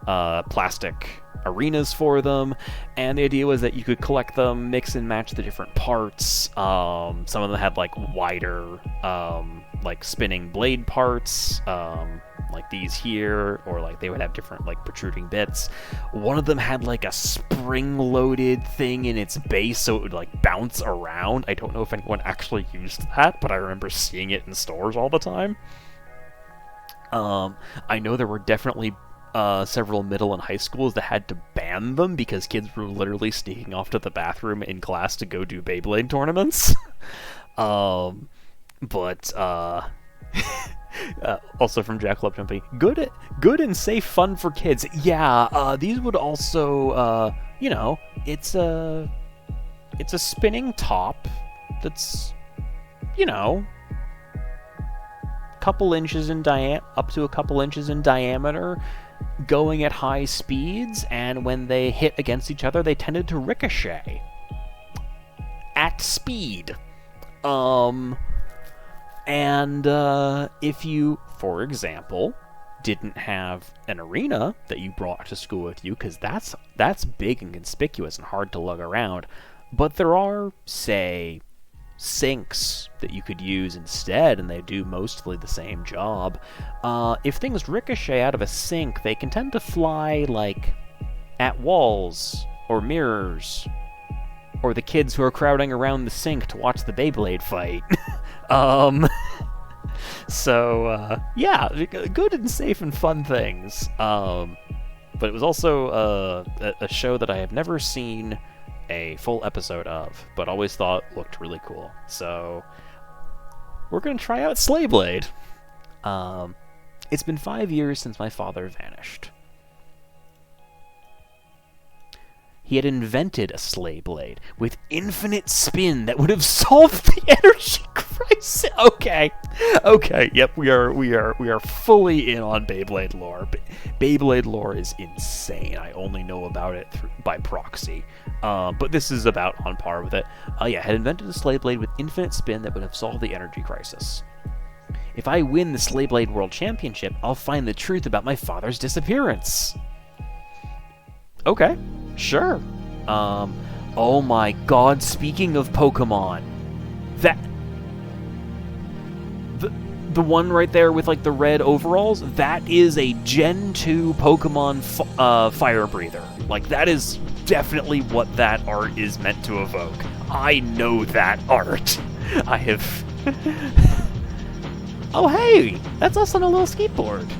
plastic arenas for them, and the idea was that you could collect them, mix and match the different parts. Some of them had like wider like spinning blade parts, like these here, or like they would have different like protruding bits. One of them had like a spring-loaded thing in its base, so it would like bounce around. I don't know if anyone actually used that, but I remember seeing it in stores all the time. I know there were definitely several middle and high schools that had to ban them because kids were literally sneaking off to the bathroom in class to go do Beyblade tournaments. Also from Jackalope Jumpy, good and safe fun for kids. Yeah, these would also, it's a spinning top that's, couple inches in up to a couple inches in diameter, going at high speeds, and when they hit against each other, they tended to ricochet at speed. If you, for example, didn't have an arena that you brought to school with you, because that's big and conspicuous and hard to lug around, but there are, say, sinks that you could use instead, and they do mostly the same job. If things ricochet out of a sink, they can tend to fly, like, at walls, or mirrors, or the kids who are crowding around the sink to watch the Beyblade fight. Yeah, good and safe and fun things. But it was also a show that I have never seen a full episode of, but always thought looked really cool. So we're going to try out Slayblade. It's been 5 years since my father vanished. He had invented a Slayblade with infinite spin that would have solved the energy crisis. Okay, yep, we are fully in on Beyblade lore. Beyblade lore is insane. I only know about it by proxy, but this is about on par with it. Had invented a Slayblade with infinite spin that would have solved the energy crisis. If I win the Slayblade World Championship, I'll find the truth about my father's disappearance. Okay, sure. Oh my god, speaking of Pokemon, the one right there with like the red overalls, that is a Gen 2 Pokemon fire breather. Like, that is definitely what that art is meant to evoke. I know that art. I have... Oh hey, that's us on a little skateboard.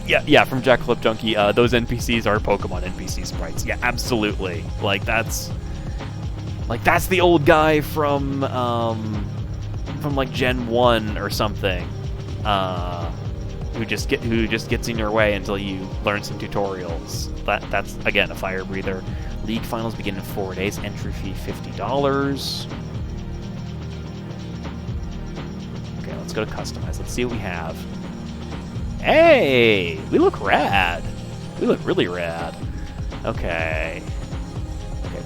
Yeah, from Jackalope Junkie, those NPCs are Pokemon NPC sprites. Yeah, absolutely. Like that's the old guy from like Gen 1 or something, who just gets in your way until you learn some tutorials. That's again a fire breather. League finals begin in 4 days. Entry fee $50. Okay, let's go to customize. Let's see what we have. Hey, we look rad. We look really rad. Okay,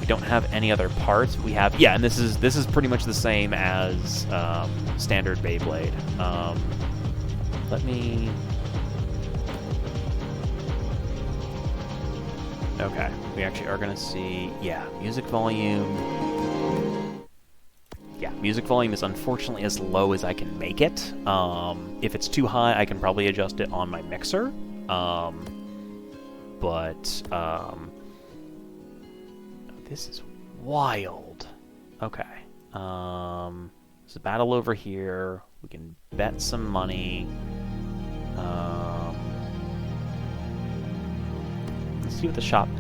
we don't have any other parts. We have, and this is pretty much the same as standard Beyblade. Let me. Okay, we actually are gonna see. Yeah, music volume. Yeah, music volume is unfortunately as low as I can make it. If it's too high, I can probably adjust it on my mixer. This is wild. Okay. There's a battle over here. We can bet some money. Let's see what the shop...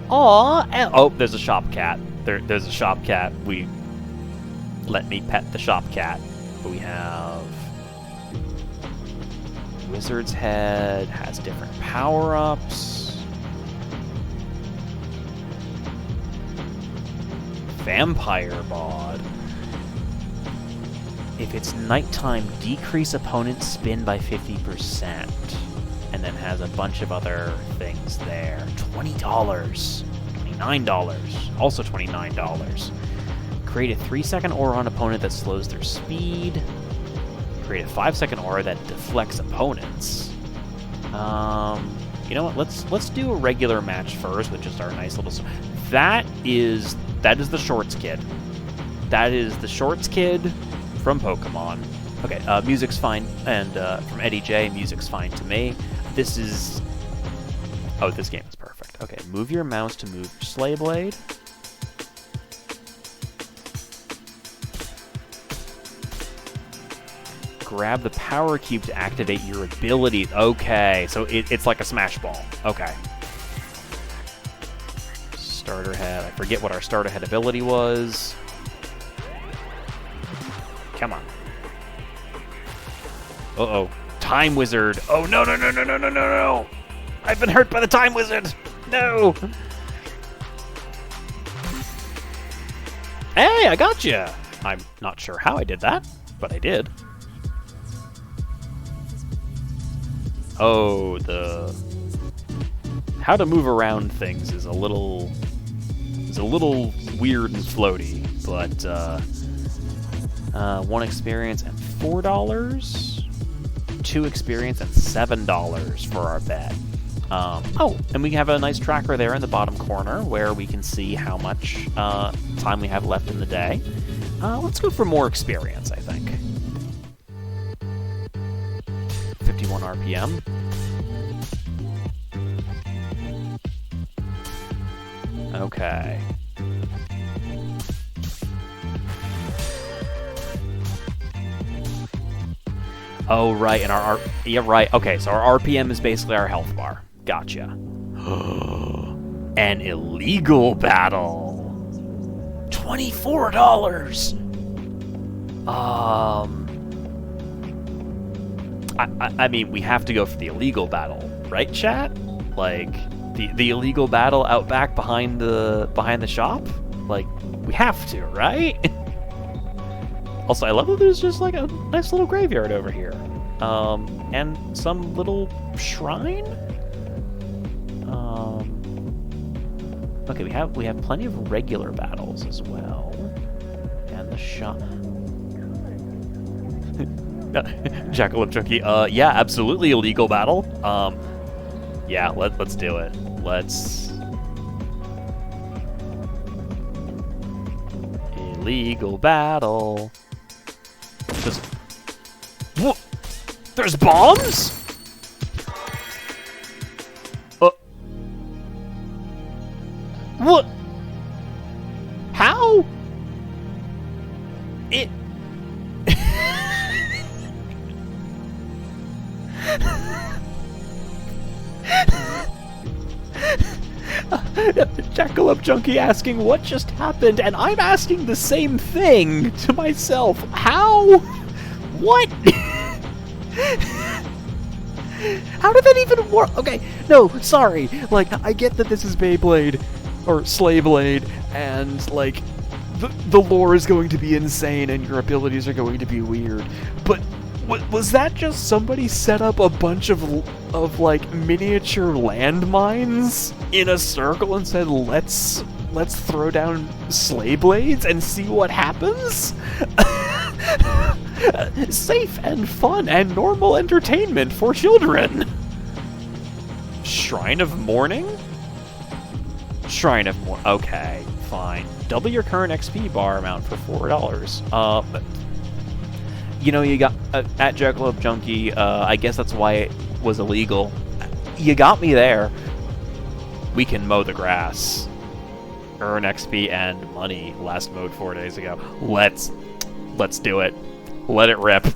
Oh, there's a shop cat. There's a shop cat. Let me pet the shop cat. We have Wizard's Head, has different power-ups. Vampire Bod. If it's nighttime, decrease opponent's spin by 50%. And then has a bunch of other things there. $20. $29. Also $29. Create a 3-second aura on opponent that slows their speed. Create a 5-second aura that deflects opponents. You know what? Let's do a regular match first with just our nice little. That is the Shorts Kid. That is the Shorts Kid from Pokemon. Okay, music's fine, and from Eddie J, music's fine to me. This is. Oh, this game is perfect. Okay, move your mouse to move Slayblade. Grab the power cube to activate your ability. Okay, so it's like a smash ball. Okay. Starter head. I forget what our starter head ability was. Come on. Uh-oh. Time Wizard. Oh, no, no, no, no, no, no, no, no. I've been hurt by the Time Wizard. No. Hey, I got you. I'm not sure how I did that, but I did. Oh, the how to move around things is a little weird and floaty, but 1 experience and $4, 2 experience and $7 for our bet. Oh, and we have a nice tracker there in the bottom corner where we can see how much time we have left in the day. Let's go for more experience, I think. 51 RPM. Okay. Oh, right, and yeah, right. Okay, so our RPM is basically our health bar. Gotcha. An illegal battle. $24. I mean, we have to go for the illegal battle, right, chat? Like the illegal battle out back behind the shop. Like we have to, right? Also, I love that there's just like a nice little graveyard over here, and some little shrine. Okay, we have plenty of regular battles as well, and the shop. Jackalope Junkie. Yeah, absolutely illegal battle. Yeah, let's do it. Let's illegal battle. Just what? There's bombs? What? How? It. Jackalope Junkie asking what just happened, and I'm asking the same thing to myself. How? What? How did that even work? Okay, no, sorry. Like, I get that this is Beyblade, or Slayblade, and, like, the lore is going to be insane and your abilities are going to be weird, but was that just somebody set up a bunch of like miniature landmines in a circle and said let's throw down Slayblades and see what happens? Safe and fun and normal entertainment for children. Shrine of Mourning? Shrine of Mourning. Okay, fine. Double your current XP bar amount for $4. But you know, you got at Jackalope Junkie. I guess that's why it was illegal. You got me there. We can mow the grass, earn XP and money. Last mode 4 days ago. Let's do it. Let it rip.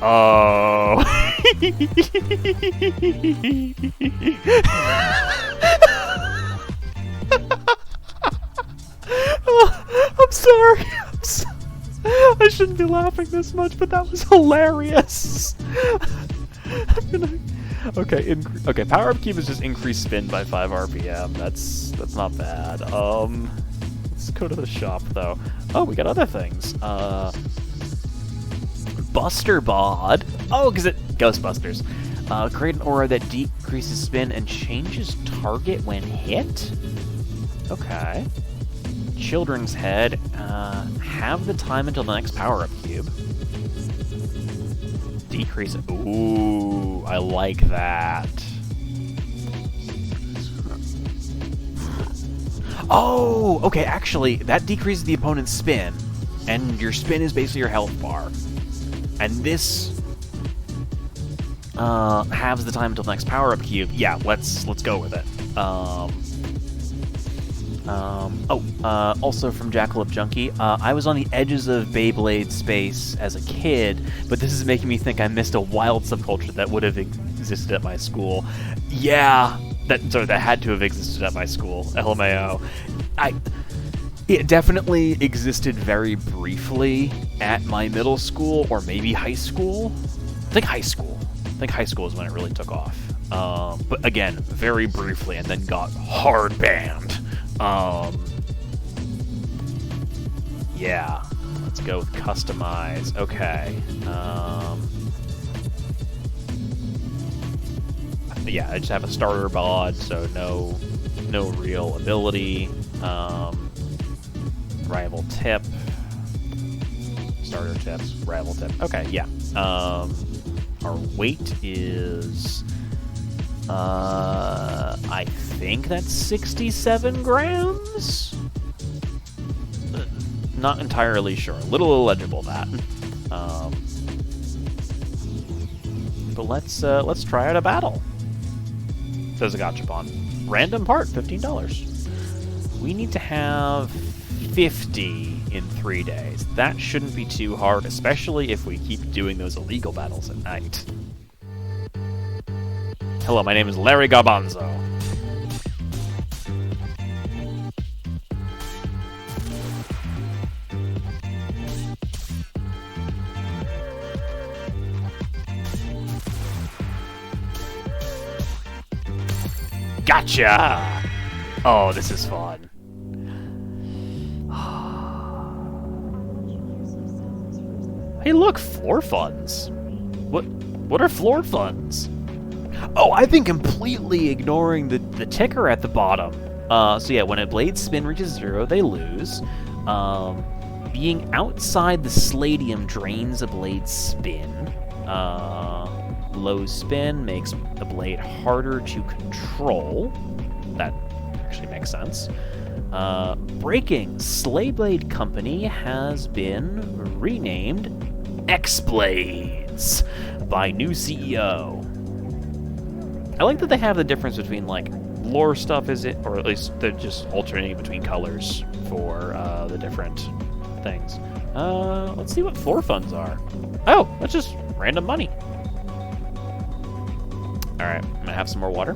Oh. I'm sorry. I shouldn't be laughing this much, but that was hilarious. Okay, okay. Power up cube is just increased spin by 5 RPM. That's not bad. Let's go to the shop though. Oh, we got other things. Buster Bod. Oh, because it Ghostbusters. Create an aura that decreases spin and changes target when hit. Okay. Children's Head. Have the time until the next power up cube. Decrease. Ooh, I like that. Oh, okay, actually, that decreases the opponent's spin, and your spin is basically your health bar. And this halves the time until the next power-up cube. Yeah, let's go with it. Also from Jackalope Junkie, I was on the edges of Beyblade space as a kid, but this is making me think I missed a wild subculture that would have existed at my school. Yeah, that had to have existed at my school. LMAO. It definitely existed very briefly at my middle school, or maybe high school. I think high school is when it really took off. But again, very briefly, and then got hard banned. Yeah, let's go with customize. Okay. Yeah, I just have a starter bod, so no real ability. Rival tip. Starter tips. Rival tip. Okay, yeah. Our weight is... I think that's 67 grams? Not entirely sure. A little illegible, that. But let's try out a battle. Says a gachapon. Random part, $15. We need to have 50 in 3 days. That shouldn't be too hard, especially if we keep doing those illegal battles at night. Hello, my name is Larry Garbanzo. Gotcha! Oh, this is fun. Hey, look, floor funds. What are floor funds? Oh, I've been completely ignoring the ticker at the bottom. So yeah, when a blade's spin reaches 0, they lose. Being outside the Sladium drains a blade's spin. Low spin makes the blade harder to control. That actually makes sense. Breaking, Slayblade Company has been renamed X-Blades by new CEO. I like that they have the difference between, like, lore stuff, or at least they're just alternating between colors for the different things. Let's see what floor funds are. Oh, that's just random money. Alright, I'm gonna have some more water.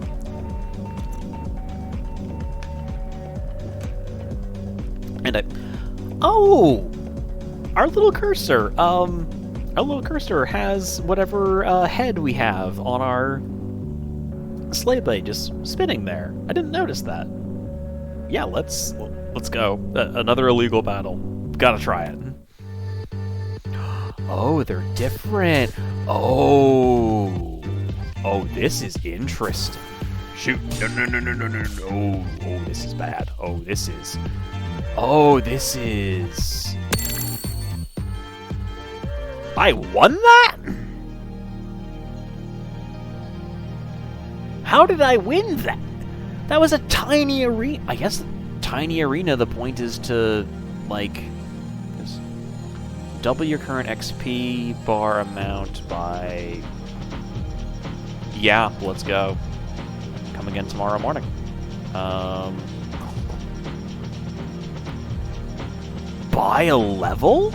And oh! Our little cursor has whatever head we have on our Slayblade just spinning there. I didn't notice that. Yeah, let's go. Another illegal battle. Gotta try it. Oh, they're different. Oh, this is interesting. Shoot. No. Oh, this is bad. Oh, this is... I won that? How did I win that? That was a tiny arena. I guess tiny arena, the point is to, like, just double your current XP bar amount by... Yeah, let's go. Come again tomorrow morning. Buy a level?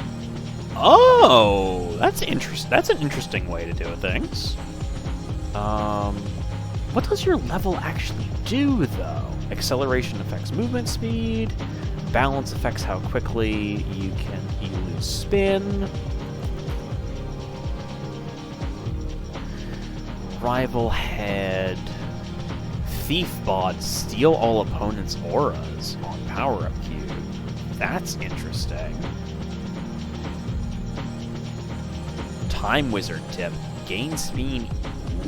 Oh, that's interesting. That's an interesting way to do things. What does your level actually do, though? Acceleration affects movement speed. Balance affects how quickly you lose spin. Rival Head. Thief Bod. Steal all opponents' auras on Power-Up Cube. That's interesting. Time Wizard Tip. Gain speed.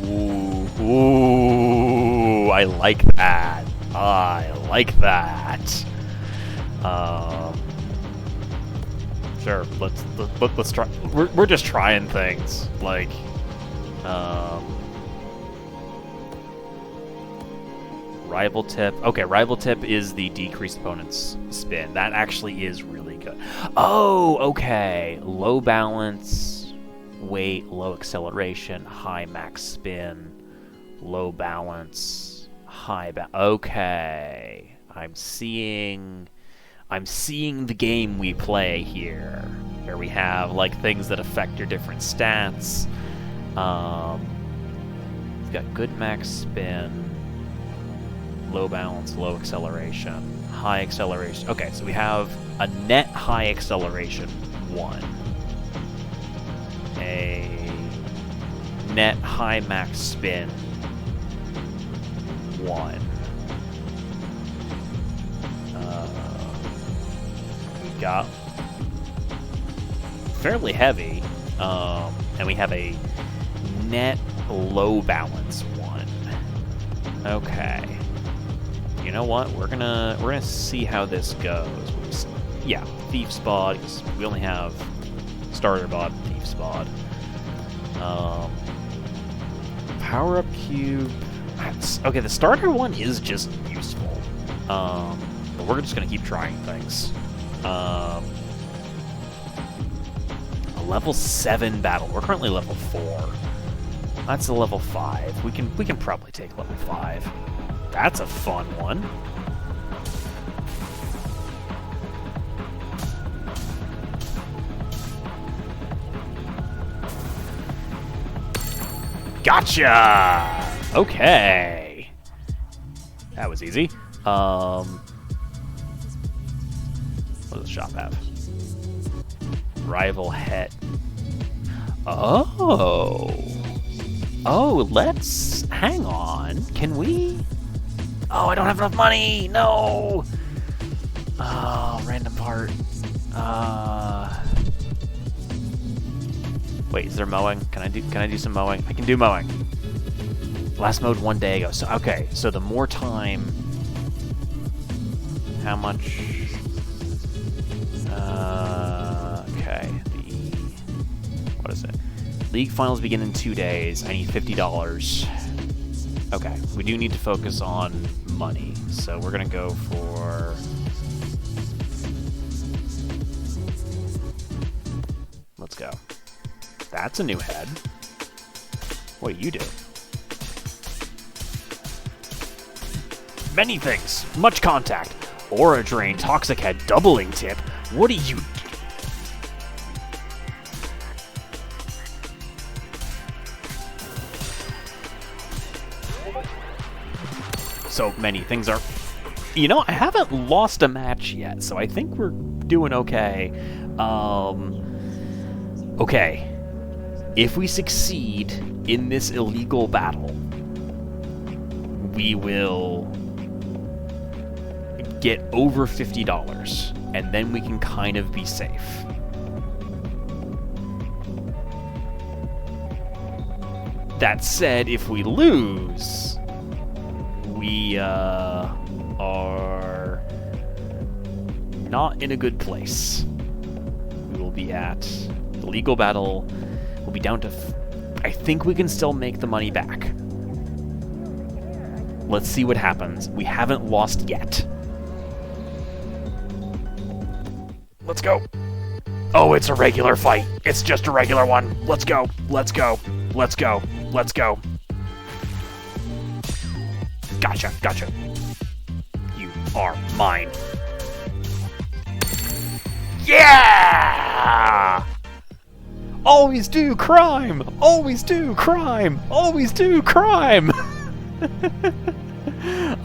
Ooh, I like that. I like that. Sure, let's try. We're just trying things. Like, Rival Tip. Okay, Rival Tip is the decreased opponent's spin. That actually is really good. Oh, okay. Low balance, weight, low acceleration, high max spin, low balance, high okay. I'm seeing the game we play here, where we have like things that affect your different stats. We've got good max spin, low balance, low acceleration, high acceleration. Okay, so we have a net high acceleration 1, a net high max spin 1. We got fairly heavy, and we have a net low balance 1. Okay. You know what? We're gonna see how this goes. Yeah, Thief's Bod, because we only have Starter Bod, Thief's Bod. Power-Up Cube. Okay, the starter one is just useful. But we're just gonna keep trying things. A level 7 battle. We're currently level 4. That's a level 5. We can probably take level 5. That's a fun one. Gotcha! Okay. That was easy. What does the shop have? Rival Head. Oh. Oh, let's... Hang on. Can we... Oh, I don't have enough money! No! Oh, random part. Wait, is there mowing? Can I do some mowing? I can do mowing. Last mowed 1 day ago. So okay, so the more time... How much... okay, what is it? League finals begin in 2 days. I need $50. Okay, we do need to focus on money, so we're gonna go for... Let's go. That's a new head. What do you do? Many things. Much contact. Aura Drain, Toxic Head, Doubling Tip. What do you do? So many things are... You know, I haven't lost a match yet, so I think we're doing okay. Okay. If we succeed in this illegal battle, we will get over $50, and then we can kind of be safe. That said, if we lose, we are not in a good place. We will be at the legal battle. We'll be down to... I think we can still make the money back. Let's see what happens. We haven't lost yet. Let's go. Oh, it's a regular fight. It's just a regular one. Let's go. Let's go. Let's go. Let's go. Gotcha. Gotcha. You are mine. Yeah! Always do crime! Always do crime! Always do crime!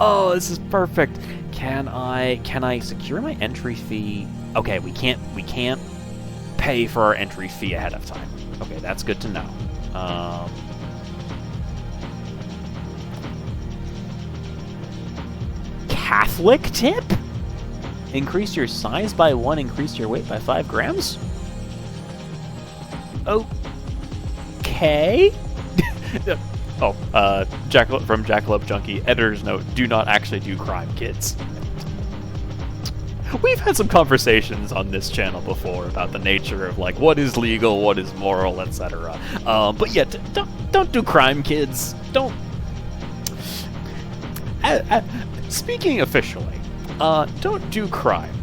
Oh, this is perfect. Can I secure my entry fee? Okay, we can't pay for our entry fee ahead of time. Okay, that's good to know. Catholic tip? Increase your size by 1, increase your weight by 5 grams? Okay. Oh, Jackalope from Jackalope Junkie, editor's note, do not actually do crime, kids. We've had some conversations on this channel before about the nature of, like, what is legal, what is moral, etc. But yeah, don't do crime, kids. Don't... speaking officially, don't do crime.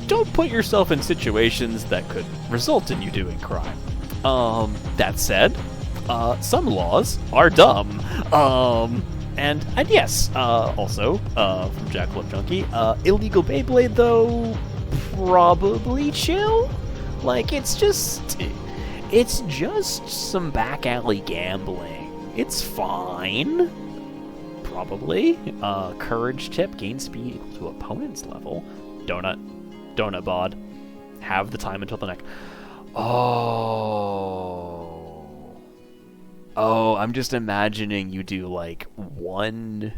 Don't put yourself in situations that could result in you doing crime. That said, some laws are dumb. And yes, also, from Jackalope Junkie, illegal Beyblade, though, probably chill? Like, it's just some back alley gambling. It's fine. Probably. Courage tip, gain speed equal to opponent's level. Donut bod. Have the time until the neck. Oh, I'm just imagining you do, like, one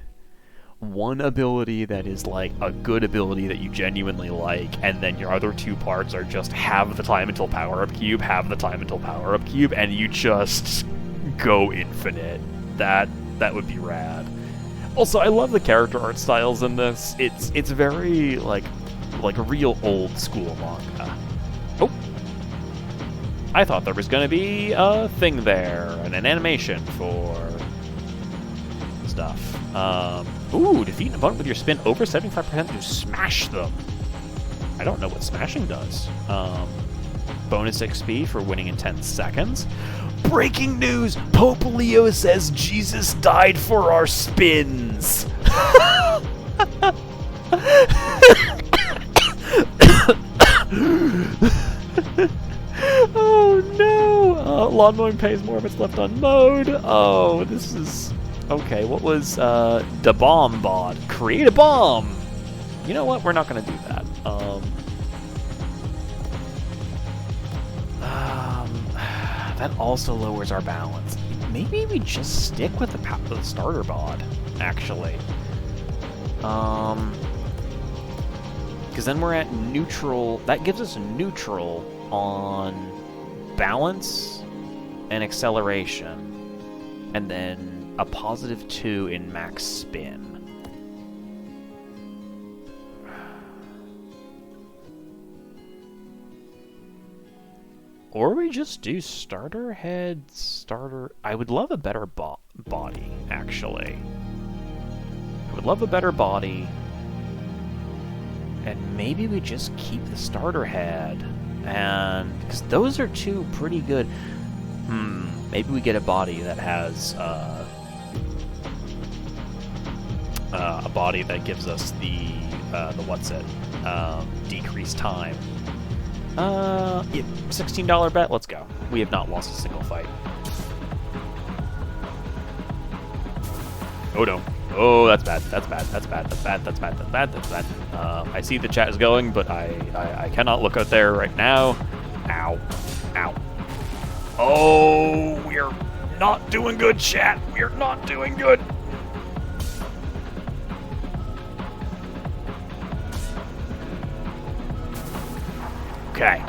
ability that is, like, a good ability that you genuinely like, and then your other 2 parts are just have the time until power-up cube, have the time until power-up cube, and you just go infinite. That would be rad. Also, I love the character art styles in this. It's very, like real old school manga. Oh. I thought there was going to be a thing there, and an animation for stuff. Ooh, defeat an opponent with your spin over 75% to smash them. I don't know what smashing does. Bonus XP for winning in 10 seconds. Breaking news! Pope Leo says Jesus died for our spins! Oh no! Lawn mowing pays more if it's left unmowed. Oh, this is... Okay, what was, the bomb bod? Create a bomb! You know what? We're not gonna do that. That also lowers our balance. Maybe we just stick with the starter bod, actually. Because then we're at neutral. That gives us neutral on balance and acceleration, and then a +2 in max spin. Or we just do starter head, starter... I would love a better body, actually. I would love a better body. And maybe we just keep the starter head. And... because those are 2 pretty good... Maybe we get a body that has, a body that gives us the decreased time. Yeah, $16 bet, let's go. We have not lost a single fight. Oh no. Oh, that's bad. That's bad. That's bad. That's bad. That's bad. That's bad. That's bad. I see the chat is going, but I cannot look out there right now. Ow. Ow. Oh, we're not doing good, chat. We're not doing good. Okay.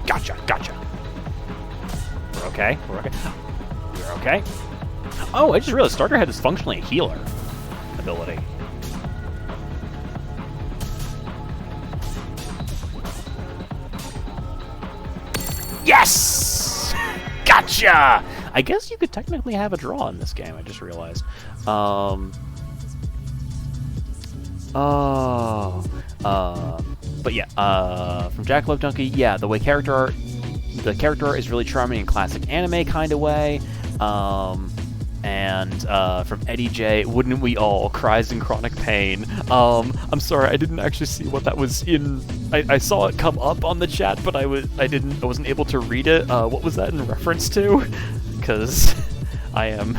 Gotcha. We're okay. We're okay. Oh, I just realized Starter Head is functionally a healer ability. Yes! Gotcha! I guess you could technically have a draw in this game, I just realized. But yeah, from Jackalope Junkie, yeah, the character art is really charming in classic anime kind of way. And from Eddie J, wouldn't we all? Cries in chronic pain. I'm sorry, I didn't actually see what that was in. I saw it come up on the chat, but I wasn't able to read it. What was that in reference to? Because I am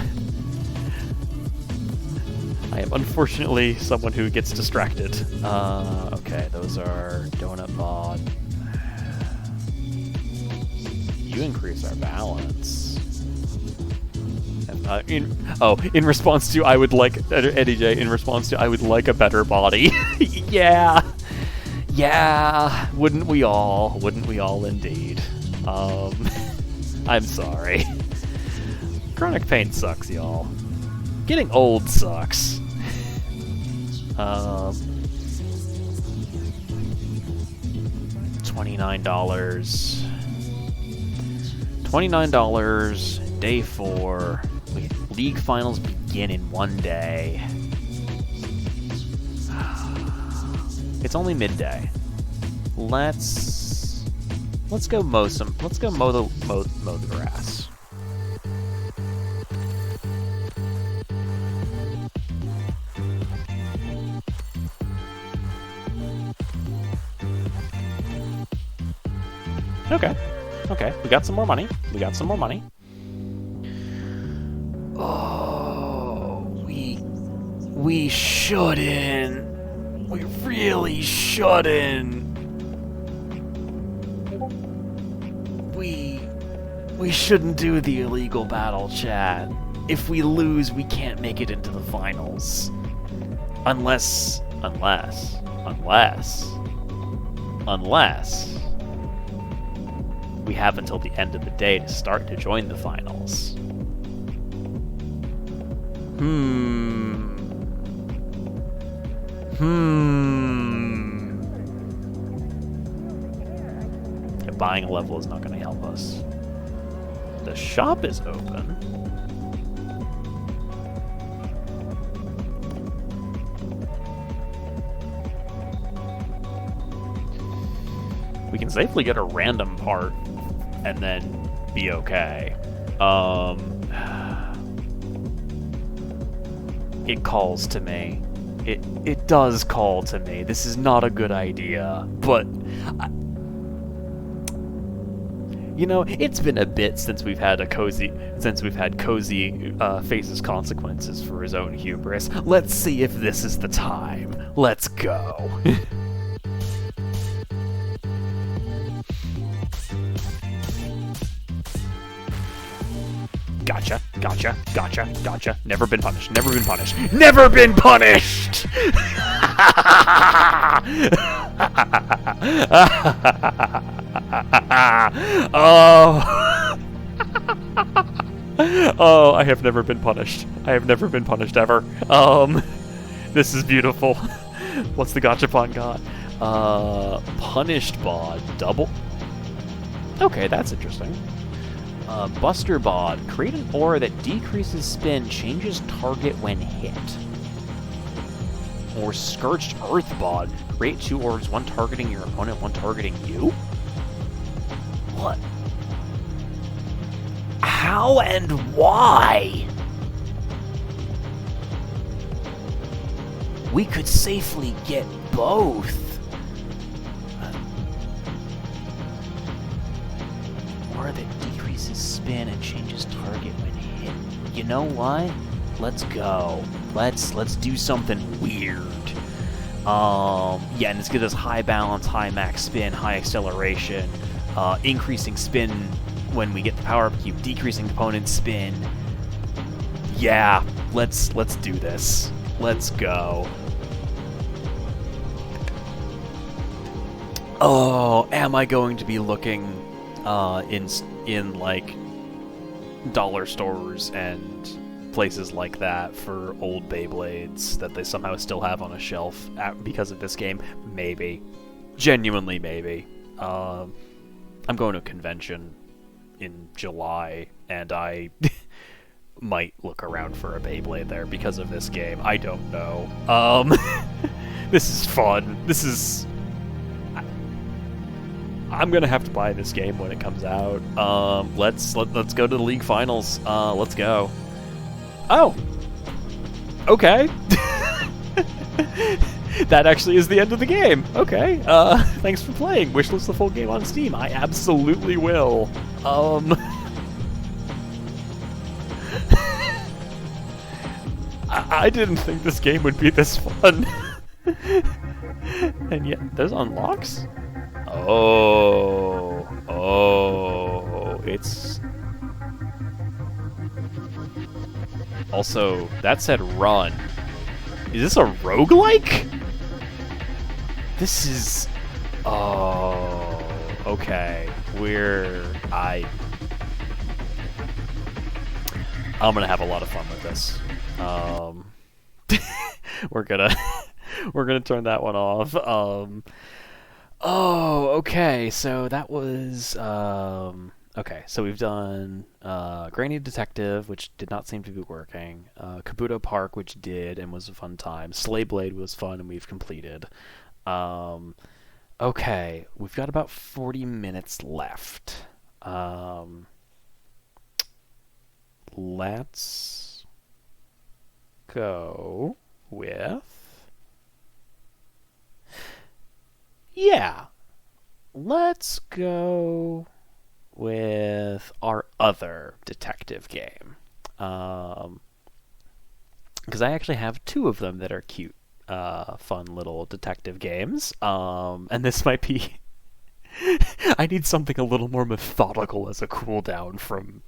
unfortunately someone who gets distracted. Okay, those are Donut Bod. You increase our balance. In response to I would like Eddie J. In response to I would like a better body. Yeah, yeah. Wouldn't we all? Wouldn't we all, indeed? I'm sorry. Chronic pain sucks, y'all. Getting old sucks. $29. $29, day 4. League finals begin in 1 day. It's only midday. Let's go mow some. Let's go mow the grass. Okay, we got some more money. Oh, we shouldn't. We really shouldn't. We shouldn't do the illegal battle chat. If we lose, we can't make it into the finals. Unless we have until the end of the day to start to join the finals. Yeah, buying a level is not going to help us. The shop is open. We can safely get a random part and then be okay. It calls to me. It does call to me. This is not a good idea, but it's been a bit since we've had Cozy faces consequences for his own hubris. Let's see if this is the time. Let's go. Gotcha. Never been punished. Oh, I have never been punished. Ever. This is beautiful. What's the gachapon got? Punished bod, double. Okay, that's interesting. Buster Bod. Create an aura that decreases spin, changes target when hit. Or Scorched Earth Bod. Create 2 orbs, one targeting your opponent, one targeting you? What? How and why? We could safely get both. Aura that decreases spin and changes target when hit. You know what? Let's go. Let's do something weird. Yeah, and it's gives us high balance, high max spin, high acceleration, increasing spin when we get the power up cube, decreasing opponent's spin. Yeah, let's do this. Let's go. Oh, am I going to be looking in like dollar stores and places like that for old Beyblades that they somehow still have on a shelf because of this game? Maybe. Genuinely maybe. I'm going to a convention in July, and I might look around for a Beyblade there because of this game. I don't know. This is fun. I'm gonna have to buy this game when it comes out. Let's go to the league finals. Let's go. Oh. Okay. That actually is the end of the game. Okay. Thanks for playing. Wishlist the full game on Steam. I absolutely will. I didn't think this game would be this fun. And yet, there's unlocks? Oh, it's... Also, that said run. Is this a roguelike? This is... Oh... Okay. I'm gonna have a lot of fun with this. We're gonna turn that one off. Oh, okay. So that was okay. So we've done Granny Detective, which did not seem to be working. Kabuto Park, which did and was a fun time. Slayblade was fun and we've completed. Okay, we've got about 40 minutes left. Let's go with... Yeah, let's go with our other detective game. Because I actually have two of them that are cute, fun little detective games. And this might be... I need something a little more methodical as a cooldown from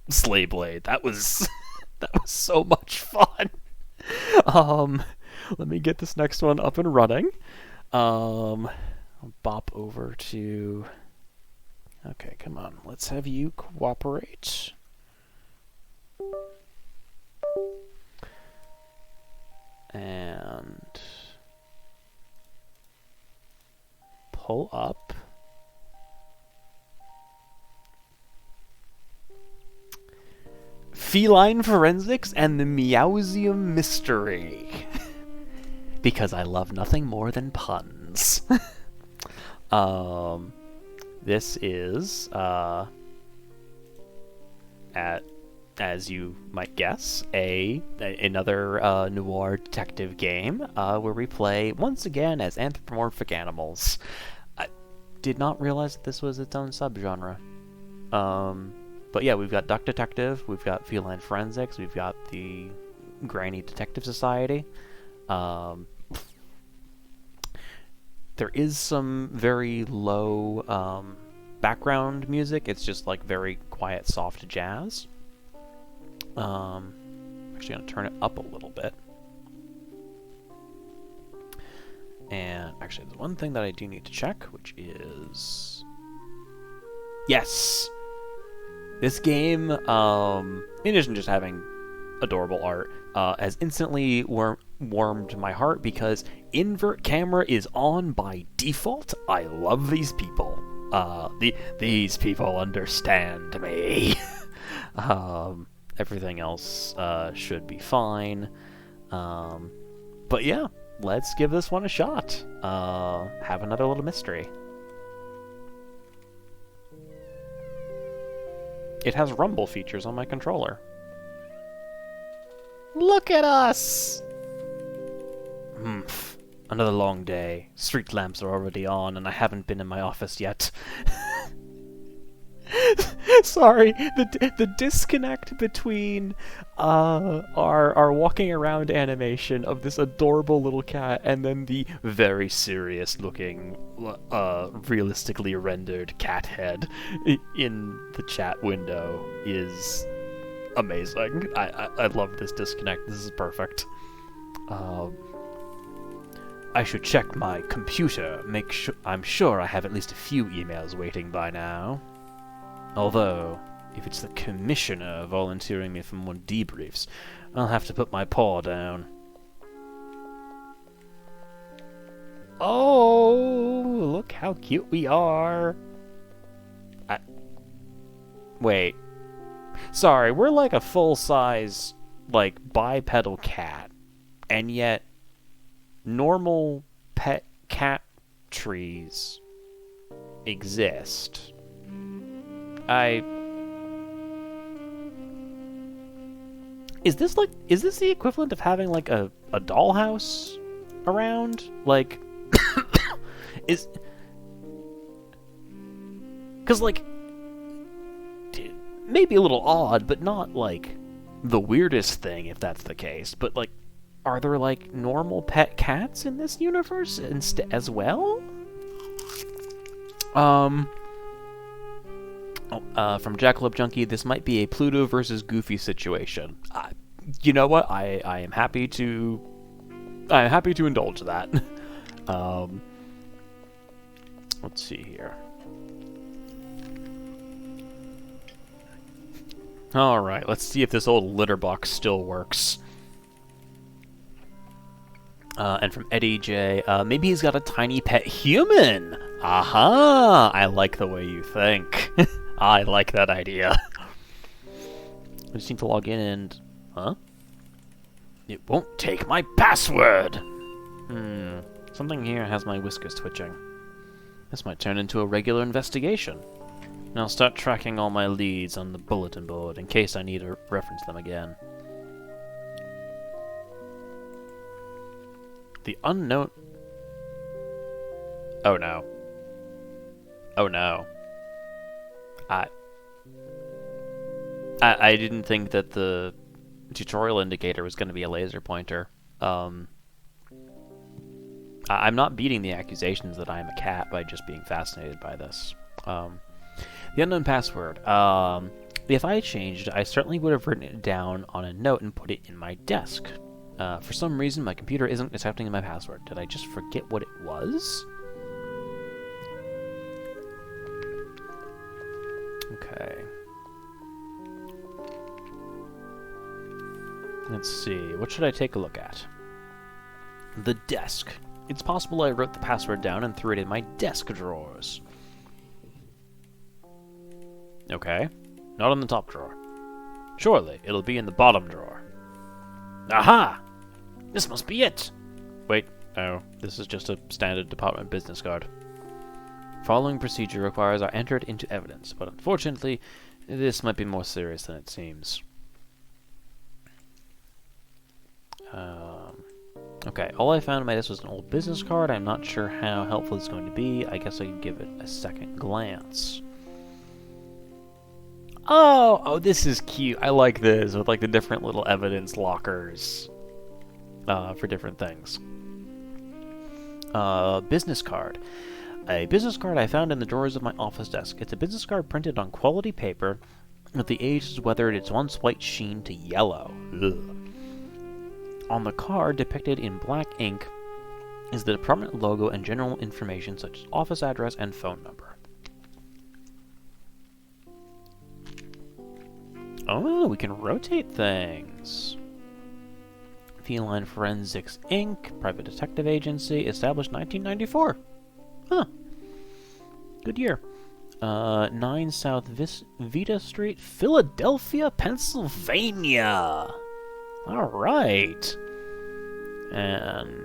Slayblade. That was that was so much fun. Let me get this next one up and running. I'll bop over to... Okay, come on. Let's have you cooperate. And pull up. Feline Forensics and the Meowseum Mystery. Because I love nothing more than puns. This is, as you might guess, another noir detective game where we play, once again, as anthropomorphic animals. I did not realize that this was its own subgenre. But yeah, we've got Duck Detective, we've got Feline Forensics, we've got the Granny Detective Society. There is some very low background music. It's just like very quiet, soft jazz. Actually going to turn it up a little bit. And actually, there's one thing that I do need to check, which is... Yes! This game, in addition to just having adorable art, has instantly warmed my heart because invert camera is on by default. I love these people. These people understand me. Everything else should be fine. But yeah, let's give this one a shot. Have another little mystery. It has rumble features on my controller. Look at us! Another long day. Street lamps are already on, and I haven't been in my office yet. Sorry, the disconnect between our walking around animation of this adorable little cat and then the very serious looking, realistically rendered cat head in the chat window is amazing. I love this disconnect. This is perfect. I should check my computer. I'm sure I have at least a few emails waiting by now. Although, if it's the commissioner volunteering me for more debriefs, I'll have to put my paw down. Oh, look how cute we are. Wait. Sorry, we're like a full-size, like, bipedal cat. And yet, normal pet cat trees exist. Is this the equivalent of having like a dollhouse around? Like, because like, maybe a little odd, but not like the weirdest thing if that's the case. But like, are there like normal pet cats in this universe as well? From Jackalope Junkie, this might be a Pluto versus Goofy situation. you know what? I am happy to... I'm happy to indulge that. Let's see here. Alright, let's see if this old litter box still works. And from Eddie J, maybe he's got a tiny pet human! Aha! I like the way you think. I like that idea. I just need to log in and... Huh? It won't take my password! Something here has my whiskers twitching. This might turn into a regular investigation. And I'll start tracking all my leads on the bulletin board in case I need to reference them again. The unknown... Oh no. Oh no. I didn't think that the tutorial indicator was going to be a laser pointer. I'm not beating the accusations that I am a cat by just being fascinated by this. The unknown password. If I had changed it, I certainly would have written it down on a note and put it in my desk. For some reason, my computer isn't accepting my password. Did I just forget what it was? Okay. Let's see. What should I take a look at? The desk. It's possible I wrote the password down and threw it in my desk drawers. Okay. Not in the top drawer. Surely, it'll be in the bottom drawer. Aha! This must be it! Wait, no. This is just a standard department business card. Following procedure requires I enter it into evidence, but unfortunately, this might be more serious than it seems. Okay, all I found in my desk was an old business card. I'm not sure how helpful it's going to be. I guess I could give it a second glance. Oh, this is cute. I like this, with like the different little evidence lockers for different things. Business card. A business card I found in the drawers of my office desk. It's a business card printed on quality paper, with the age has weathered its once white sheen to yellow. Ugh. On the card, depicted in black ink, is the department logo and general information such as office address and phone number. Oh, we can rotate things. Feline Forensics, Inc., private detective agency, established 1994. Huh. Good year. 9 South Vita Street, Philadelphia, Pennsylvania. Alright. And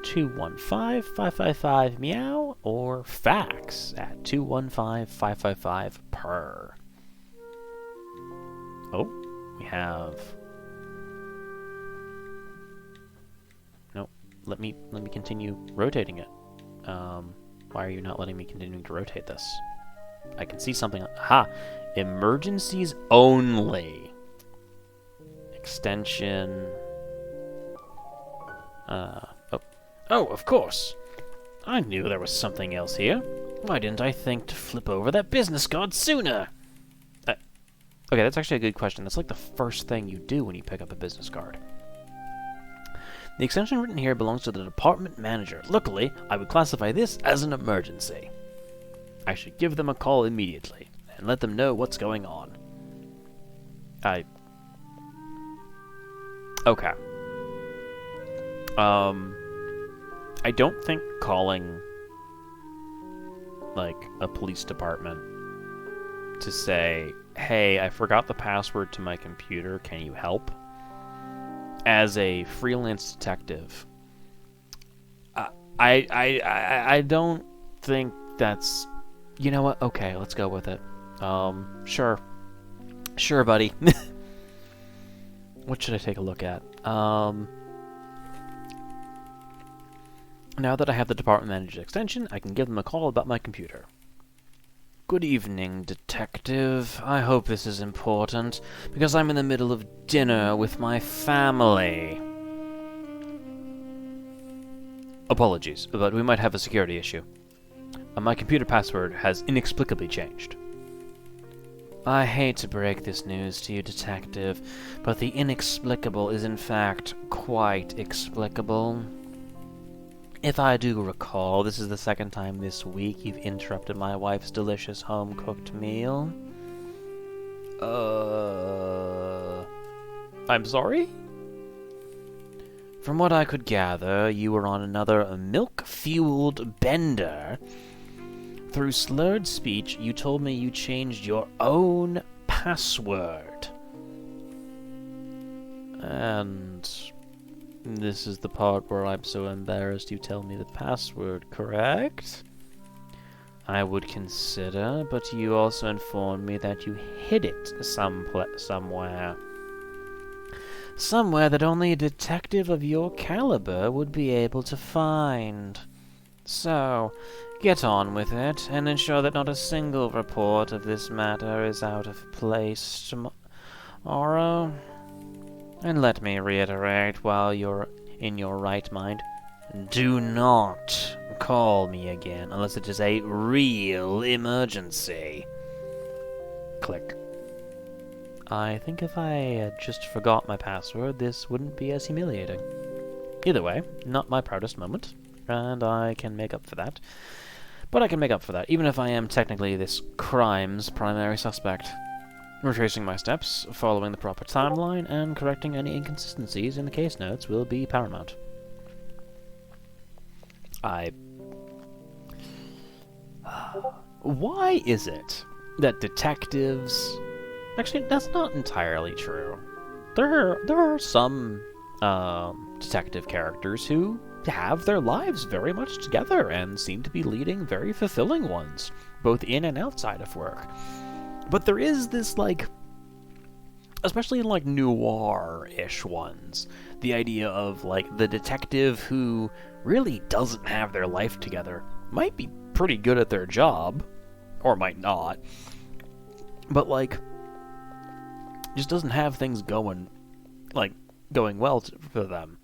215-555-MEOW or fax at 215-555-PER. Oh, we have... Nope. Let me continue rotating it. Why are you not letting me continue to rotate this? I can see something. Aha! Emergencies only. Extension. Oh, of course. I knew there was something else here. Why didn't I think to flip over that business card sooner? Okay, that's actually a good question. That's like the first thing you do when you pick up a business card. The extension written here belongs to the department manager. Luckily, I would classify this as an emergency. I should give them a call immediately and let them know what's going on. Okay. I don't think calling, like, a police department to say, hey, I forgot the password to my computer, can you help? As a freelance detective, I don't think that's... You know what? Okay, let's go with it. Sure. Sure, buddy. What should I take a look at? Now that I have the department manager's extension, I can give them a call about my computer. Good evening, detective. I hope this is important, because I'm in the middle of dinner with my family. Apologies, but we might have a security issue. My computer password has inexplicably changed. I hate to break this news to you, Detective, but the inexplicable is in fact quite explicable. If I do recall, this is the second time this week you've interrupted my wife's delicious home-cooked meal. I'm sorry? From what I could gather, you were on another milk-fueled bender. Through slurred speech, you told me you changed your own password. And this is the part where I'm so embarrassed you tell me the password, correct? I would consider, but you also informed me that you hid it somewhere. Somewhere that only a detective of your caliber would be able to find. So, get on with it, and ensure that not a single report of this matter is out of place tomorrow. And let me reiterate, while you're in your right mind, do not call me again unless it is a real emergency. Click. I think if I had just forgot my password, this wouldn't be as humiliating. Either way, not my proudest moment, and I can make up for that. But I can make up for that, even if I am technically this crime's primary suspect. Retracing my steps, following the proper timeline, and correcting any inconsistencies in the case notes will be paramount. Why is it that detectives... Actually, that's not entirely true. There are some detective characters who have their lives very much together and seem to be leading very fulfilling ones, both in and outside of work. But there is this, like, especially in, like, noir-ish ones, the idea of, like, the detective who really doesn't have their life together might be pretty good at their job, or might not, but, like, just doesn't have things going well for them.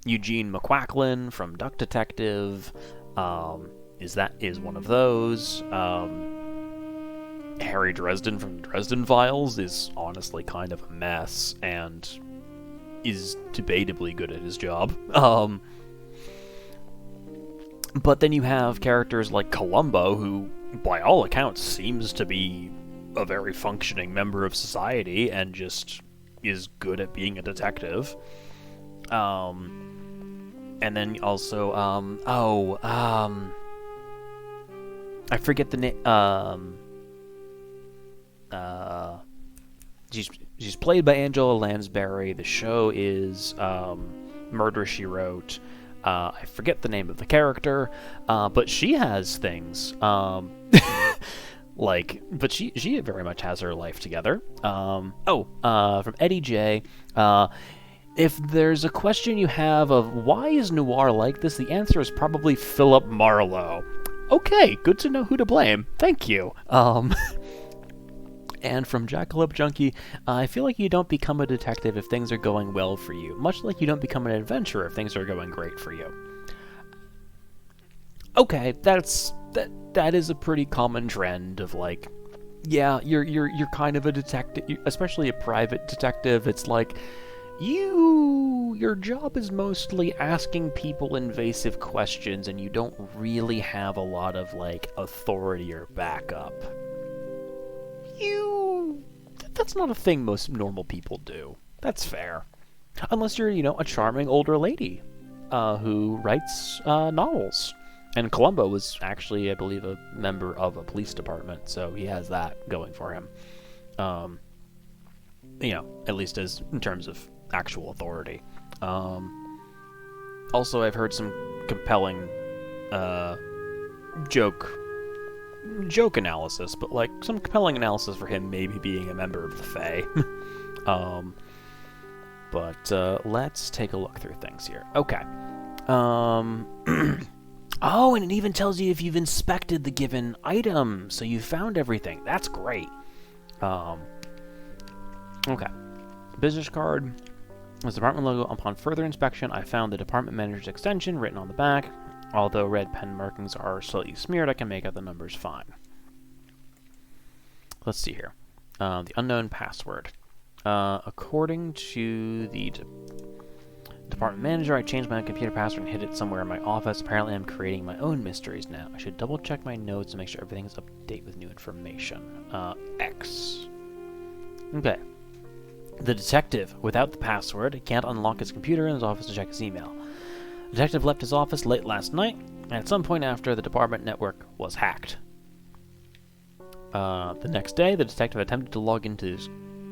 Eugene McQuacklin from Duck Detective is one of those. Harry Dresden from Dresden Files is honestly kind of a mess and is debatably good at his job. But then you have characters like Columbo, who, by all accounts, seems to be a very functioning member of society and just is good at being a detective. And then also, I forget the name. She's played by Angela Lansbury. The show is Murder, She Wrote. I forget the name of the character, but she has things. But she very much has her life together. From Eddie J. If there's a question you have of why is noir like this, the answer is probably Philip Marlowe. Okay, good to know who to blame. Thank you. And from Jackalope Junkie, I feel like you don't become a detective if things are going well for you, much like you don't become an adventurer if things are going great for you. Okay, that is a pretty common trend of, like, yeah, you're kind of a detective, especially a private detective. It's like your job is mostly asking people invasive questions, and you don't really have a lot of, like, authority or backup. That's not a thing most normal people do. That's fair. Unless you're, a charming older lady who writes novels. And Columbo was actually, I believe, a member of a police department, so he has that going for him. At least as in terms of actual authority. Also, I've heard some compelling joke analysis, but, like, some compelling analysis for him maybe being a member of the Fae. But let's take a look through things here. Okay. Oh, and it even tells you if you've inspected the given item, so you found everything. That's great. Okay. Business card. This department logo. Upon further inspection, I found the department manager's extension written on the back. Although red pen markings are slightly smeared, I can make out the numbers fine. Let's see here. The unknown password. According to the department manager, I changed my computer password and hid it somewhere in my office. Apparently, I'm creating my own mysteries now. I should double check my notes and make sure everything is up to date with new information. X. Okay. The detective, without the password, can't unlock his computer in his office to check his email. The detective left his office late last night, and at some point after, the department network was hacked. The next day, the detective attempted to log into his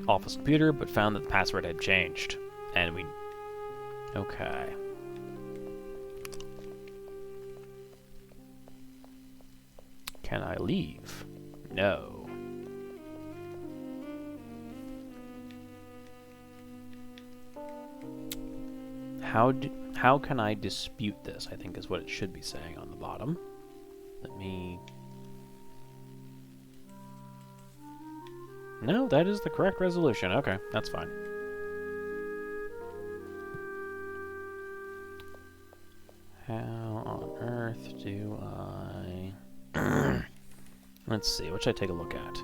office computer, but found that the password had changed. And we... Okay. Can I leave? No. How can I dispute this, I think is what it should be saying on the bottom. Let me... No, that is the correct resolution. Okay, that's fine. How on earth do I... Let's see, what should I take a look at?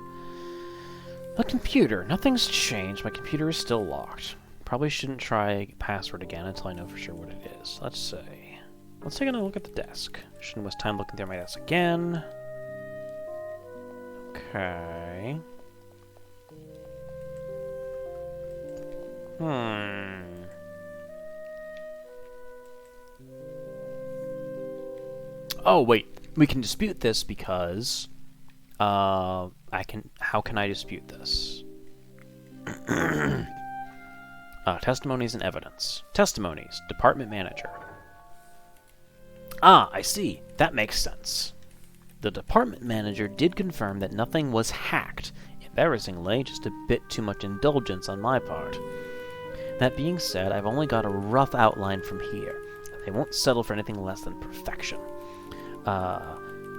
The computer. Nothing's changed. My computer is still locked. Probably shouldn't try password again until I know for sure what it is. Let's see. Let's take a look at the desk. Shouldn't waste time looking through my desk again. Okay. Oh, wait. We can dispute this because... How can I dispute this? Testimonies and evidence. Testimonies. Department manager. Ah, I see. That makes sense. The department manager did confirm that nothing was hacked. Embarrassingly, just a bit too much indulgence on my part. That being said, I've only got a rough outline from here. They won't settle for anything less than perfection.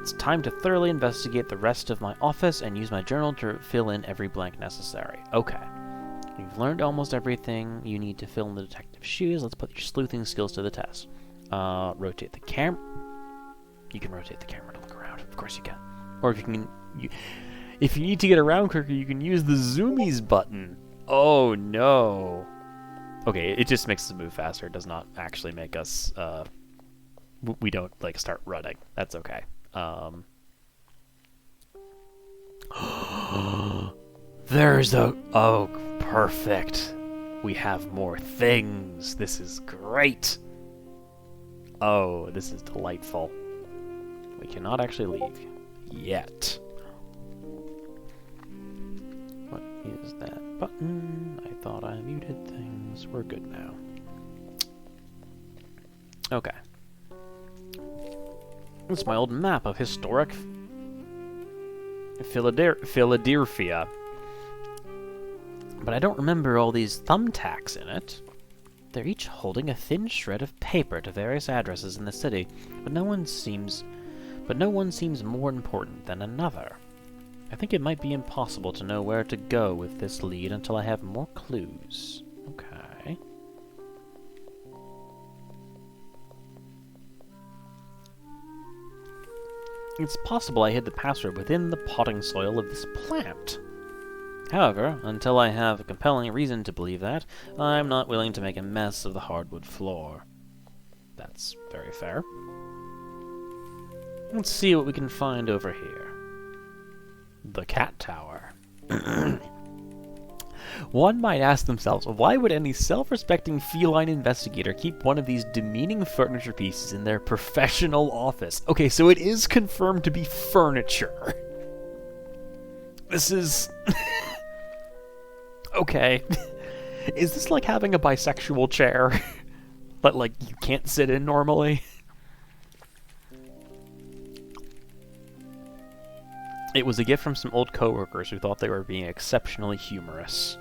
It's time to thoroughly investigate the rest of my office and use my journal to fill in every blank necessary. Okay. You've learned almost everything you need to fill in the detective's shoes. Let's put your sleuthing skills to the test. Rotate the camera. You can rotate the camera to look around. Of course you can. Or if if you need to get around quicker, you can use the zoomies button. Oh no. Okay, it just makes us move faster. It does not actually make us, we don't, like, start running. That's okay. There's a... Oh, perfect. We have more things. This is great. Oh, this is delightful. We cannot actually leave yet. What is that button? I thought I muted things. We're good now. Okay. It's my old map of historic Philadelphia. But I don't remember all these thumbtacks in it. They're each holding a thin shred of paper to various addresses in the city, but no one seems more important than another. I think it might be impossible to know where to go with this lead until I have more clues. Okay. It's possible I hid the password within the potting soil of this plant. However, until I have a compelling reason to believe that, I'm not willing to make a mess of the hardwood floor. That's very fair. Let's see what we can find over here. The cat tower. One might ask themselves, why would any self-respecting feline investigator keep one of these demeaning furniture pieces in their professional office? Okay, so it is confirmed to be furniture. This is... Okay. Is this like having a bisexual chair that, like, you can't sit in normally? It was a gift from some old coworkers who thought they were being exceptionally humorous.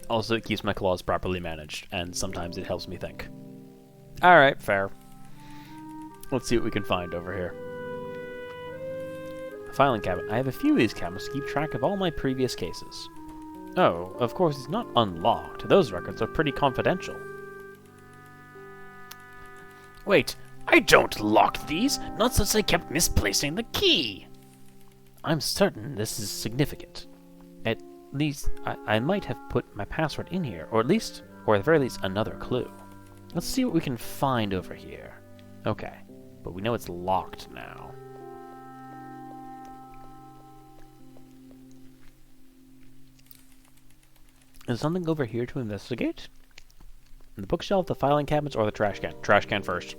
Also, it keeps my claws properly managed, and sometimes it helps me think. Alright, fair. Let's see what we can find over here. A filing cabinet. I have a few of these cabinets to keep track of all my previous cases. Oh, of course it's not unlocked. Those records are pretty confidential. Wait, I don't lock these, not since I kept misplacing the key. I'm certain this is significant. At least, I might have put my password in here, or at the very least, another clue. Let's see what we can find over here. Okay, but we know it's locked now. Is something over here to investigate? The bookshelf, the filing cabinets, or the trash can? Trash can first.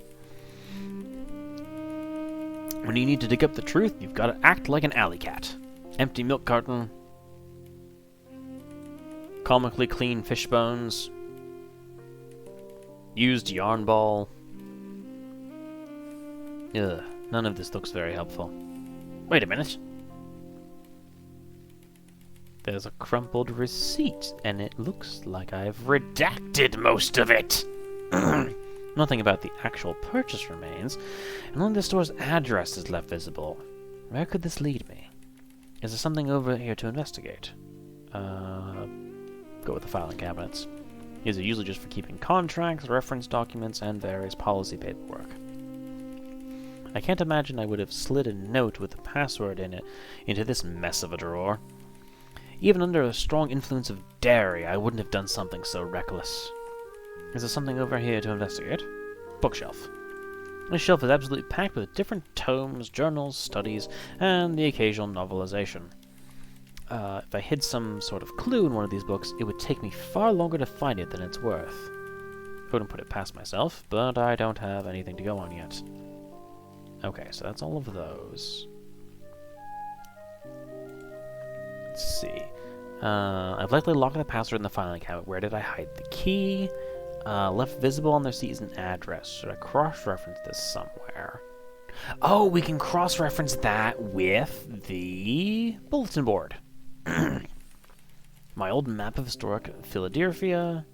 When you need to dig up the truth, you've got to act like an alley cat. Empty milk carton. Comically clean fish bones. Used yarn ball. Ugh, none of this looks very helpful. Wait a minute. There's a crumpled receipt, and it looks like I've redacted most of it. Nothing about the actual purchase remains, and only the store's address is left visible. Where could this lead me? Is there something over here to investigate? Go with the filing cabinets. These are usually just for keeping contracts, reference documents, and various policy paperwork. I can't imagine I would have slid a note with the password in it into this mess of a drawer. Even under a strong influence of dairy, I wouldn't have done something so reckless. Is there something over here to investigate? Bookshelf. This shelf is absolutely packed with different tomes, journals, studies, and the occasional novelization. If I hid some sort of clue in one of these books, it would take me far longer to find it than it's worth. I wouldn't put it past myself, but I don't have anything to go on yet. Okay, so that's all of those. Let's see. I've likely locked the password in the filing cabinet. Where did I hide the key? Left visible on the receipt is an address. Should I cross-reference this somewhere? Oh, we can cross-reference that with the bulletin board. My old map of historic Philadelphia.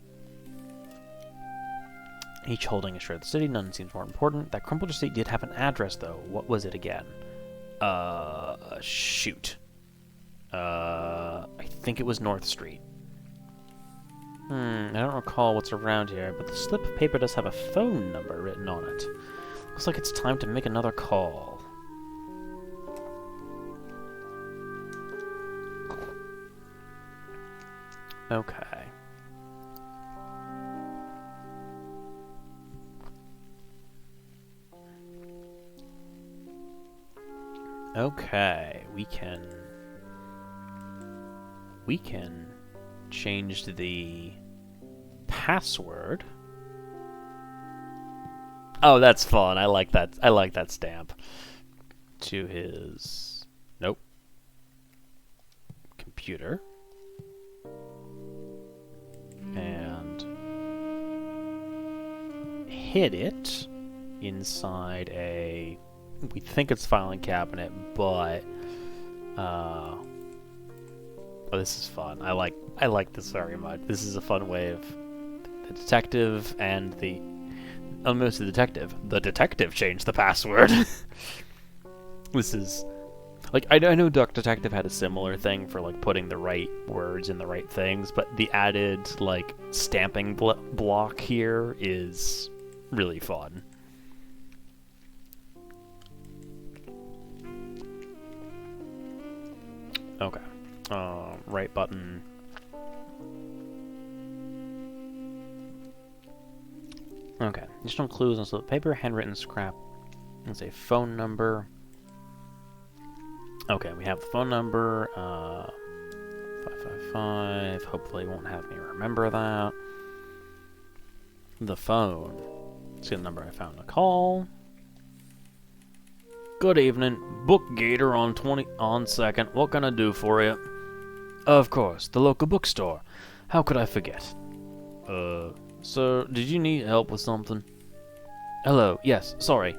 Each holding a share of the city. None seems more important. That crumpled receipt did have an address, though. What was it again? Shoot. I think it was North Street. I don't recall what's around here, but the slip of paper does have a phone number written on it. Looks like it's time to make another call. Okay. Okay, we can change the password. Oh, that's fun. I like that. I like that stamp. To his computer. And hid it inside a, we think it's filing cabinet, but oh, this is fun. I like this very much. This is a fun way of the detective and the almost the detective changed the password. This is like, I know Duck Detective had a similar thing for like putting the right words in the right things, but the added like stamping block here is really fun. Okay. Right button. Okay. Additional clues on slip of paper, handwritten scrap. Let's say phone number. Okay, we have the phone number. 555. Hopefully it won't have me remember that. The phone. Let's get the number I found to call. Good evening. Book Gator on 2nd. What can I do for you? Of course, the local bookstore. How could I forget? Sir, did you need help with something? Hello, yes, sorry.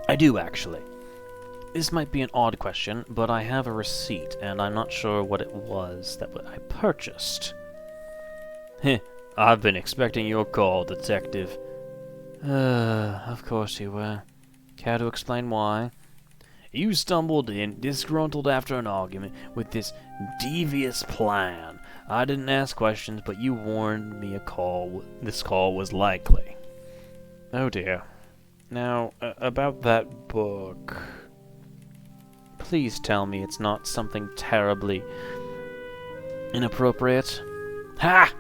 I do, actually. This might be an odd question, but I have a receipt, and I'm not sure what it was that I purchased. Heh, I've been expecting your call, Detective. Of course you were. Care to explain why? You stumbled in, disgruntled after an argument, with this devious plan. I didn't ask questions, but you warned me this call was likely. Oh dear. Now, about that book... Please tell me it's not something terribly inappropriate. Ha!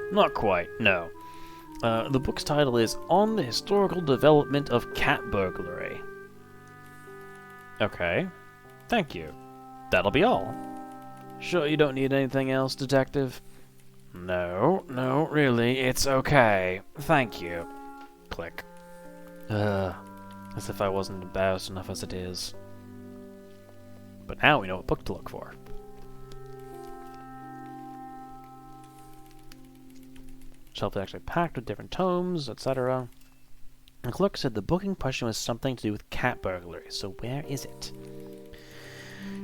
Not quite, no. The book's title is On the Historical Development of Cat Burglary. Okay. Thank you. That'll be all. Sure you don't need anything else, Detective? No, really, it's okay. Thank you. Click. As if I wasn't embarrassed enough as it is. But now we know what book to look for. Shelf is actually packed with different tomes, etc. The clerk said the book in question was something to do with cat burglary, so where is it?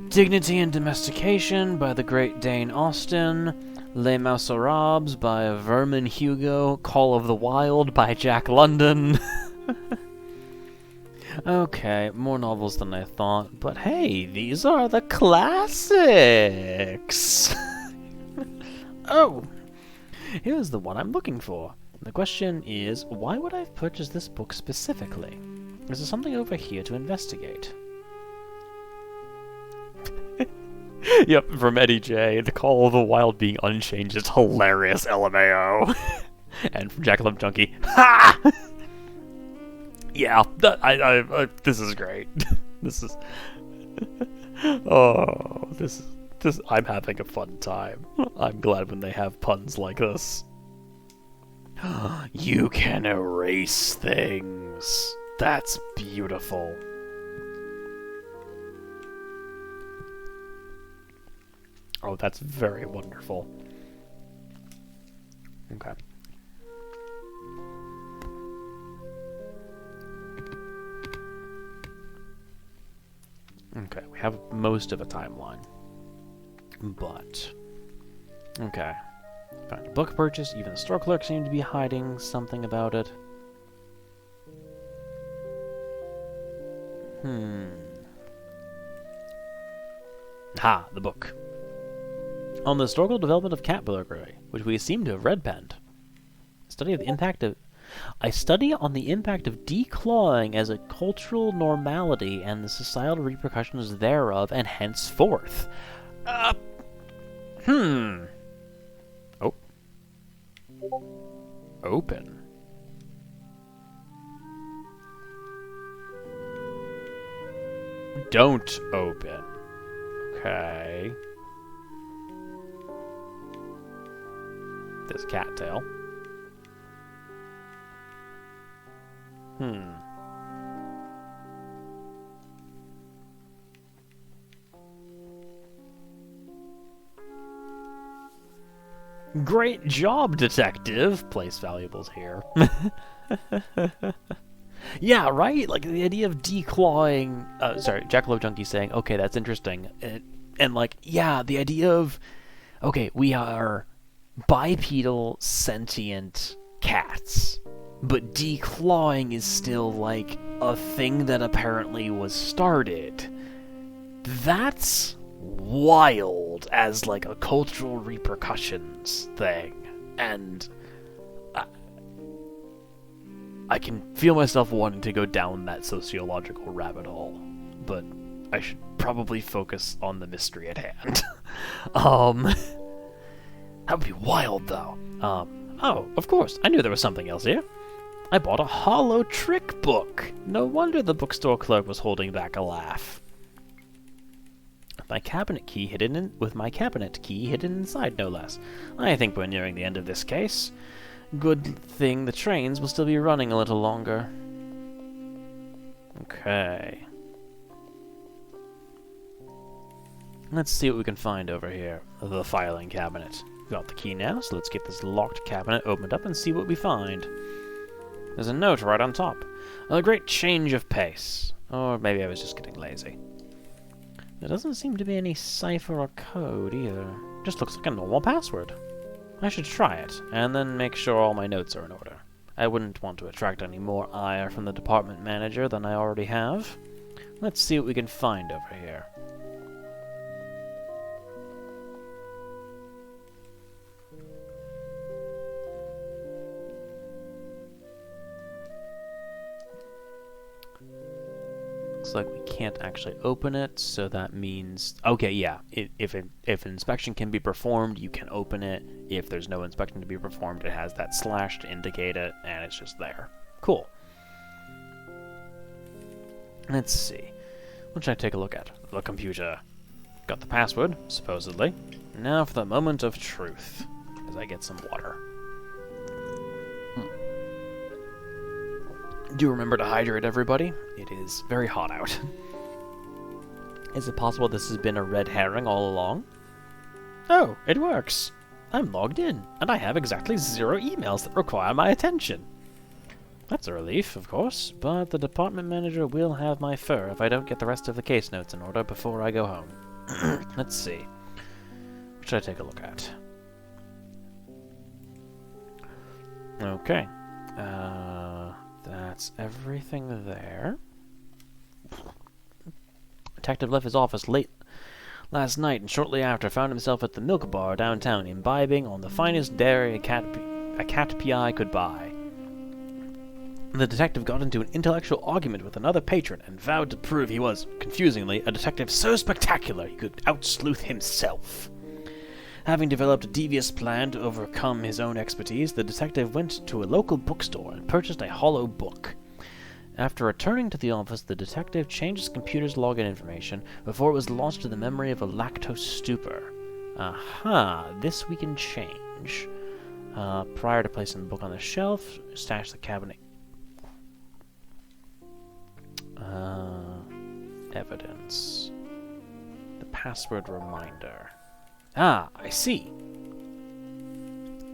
Dignity and Domestication by the Great Dane Austen, Les Miserables by Vermin Hugo, Call of the Wild by Jack London. Okay, more novels than I thought, but hey, these are the classics! Oh! Here's the one I'm looking for. The question is, why would I have purchased this book specifically? Is there something over here to investigate? Yep, from Eddie J. The Call of the Wild being unchanged is hilarious, LMAO. And from Jackalope Junkie, ha! Yeah, this is great. This is... Oh, this... I'm having a fun time. I'm glad when they have puns like this. You can erase things. That's beautiful. Oh, that's very wonderful. Okay. Okay, we have most of a timeline. But... okay. Found a book purchase. Even the store clerk seemed to be hiding something about it. Ha! The book. On the historical development of cat burglary, which we seem to have red-penned. A study on the impact of declawing as a cultural normality and the societal repercussions thereof, and henceforth. Oh. Open. Don't open. Okay. This cattail. Great job, detective! Place valuables here. Yeah, right? Like, the idea of declawing... sorry, Jackalope Junkie saying, okay, that's interesting. And, like, yeah, the idea of... okay, we are bipedal, sentient cats. But declawing is still, like, a thing that apparently was started. That's wild as, like, a cultural repercussions thing. And I can feel myself wanting to go down that sociological rabbit hole. But I should probably focus on the mystery at hand. That would be wild, though. Oh, of course, I knew there was something else here. I bought a hollow trick book. No wonder the bookstore clerk was holding back a laugh. With my cabinet key hidden inside, no less. I think we're nearing the end of this case. Good thing the trains will still be running a little longer. Okay. Let's see what we can find over here. The filing cabinet. Got the key now, so let's get this locked cabinet opened up and see what we find. There's a note right on top. A great change of pace. Or maybe I was just getting lazy. There doesn't seem to be any cipher or code either. Just looks like a normal password. I should try it, and then make sure all my notes are in order. I wouldn't want to attract any more ire from the department manager than I already have. Let's see what we can find over here. Looks like we can't actually open it, so that means... Okay, yeah. If an inspection can be performed, you can open it. If there's no inspection to be performed, it has that slash to indicate it, and it's just there. Cool. Let's see. What should I take a look at? The computer. Got the password, supposedly. Now for the moment of truth, as I get some water. Do remember to hydrate, everybody. It is very hot out. Is it possible this has been a red herring all along? Oh, it works. I'm logged in, and I have exactly 0 emails that require my attention. That's a relief, of course, but the department manager will have my fur if I don't get the rest of the case notes in order before I go home. Let's see. What should I take a look at? Okay. That's everything there. Detective left his office late last night and shortly after found himself at the milk bar downtown, imbibing on the finest dairy a cat PI could buy. The detective got into an intellectual argument with another patron and vowed to prove he was, confusingly, a detective so spectacular he could out-sleuth himself. Having developed a devious plan to overcome his own expertise, the detective went to a local bookstore and purchased a hollow book. After returning to the office, the detective changed his computer's login information before it was launched to the memory of a lactose stupor. Aha, this we can change. Prior to placing the book on the shelf, stash the cabinet. Evidence. The password reminder. Ah, I see.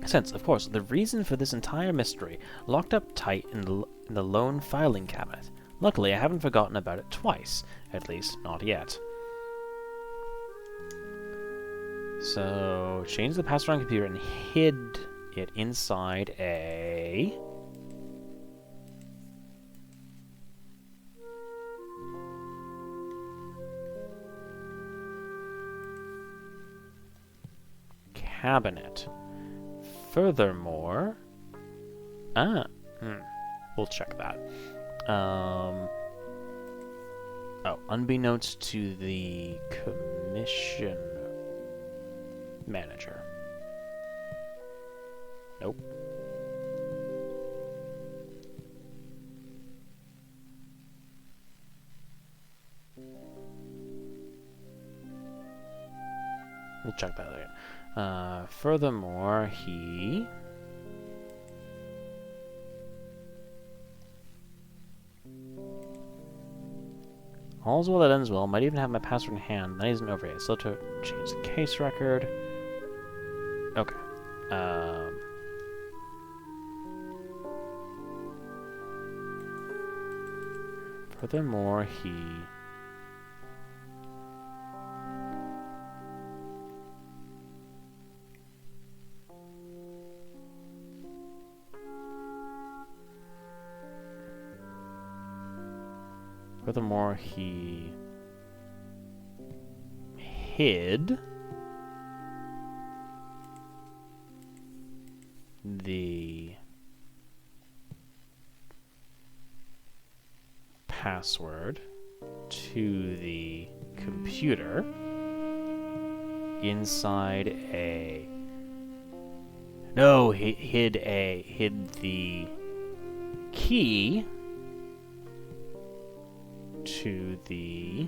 Since, of course, the reason for this entire mystery locked up tight in the lone filing cabinet. Luckily, I haven't forgotten about it twice. At least, not yet. So, changed the password on the computer and hid it inside a... cabinet. Furthermore... we'll check that. Oh, unbeknownst to the commission manager. Nope. We'll check that later. Furthermore, he... All's well that ends well. Might even have my password in hand. That isn't over yet. Still to change the case record. Okay. Furthermore, he... Furthermore, he hid the password to the computer inside a... No, he hid the key to the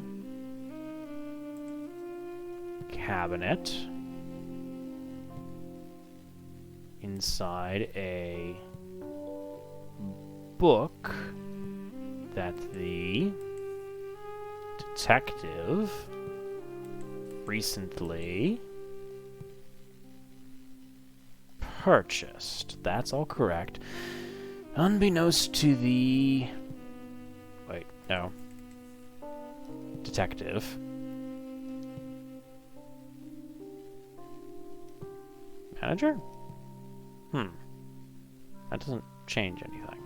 cabinet inside a book that the detective recently purchased. That's all correct. Unbeknownst to the... Wait, no. Detective. Manager? That doesn't change anything.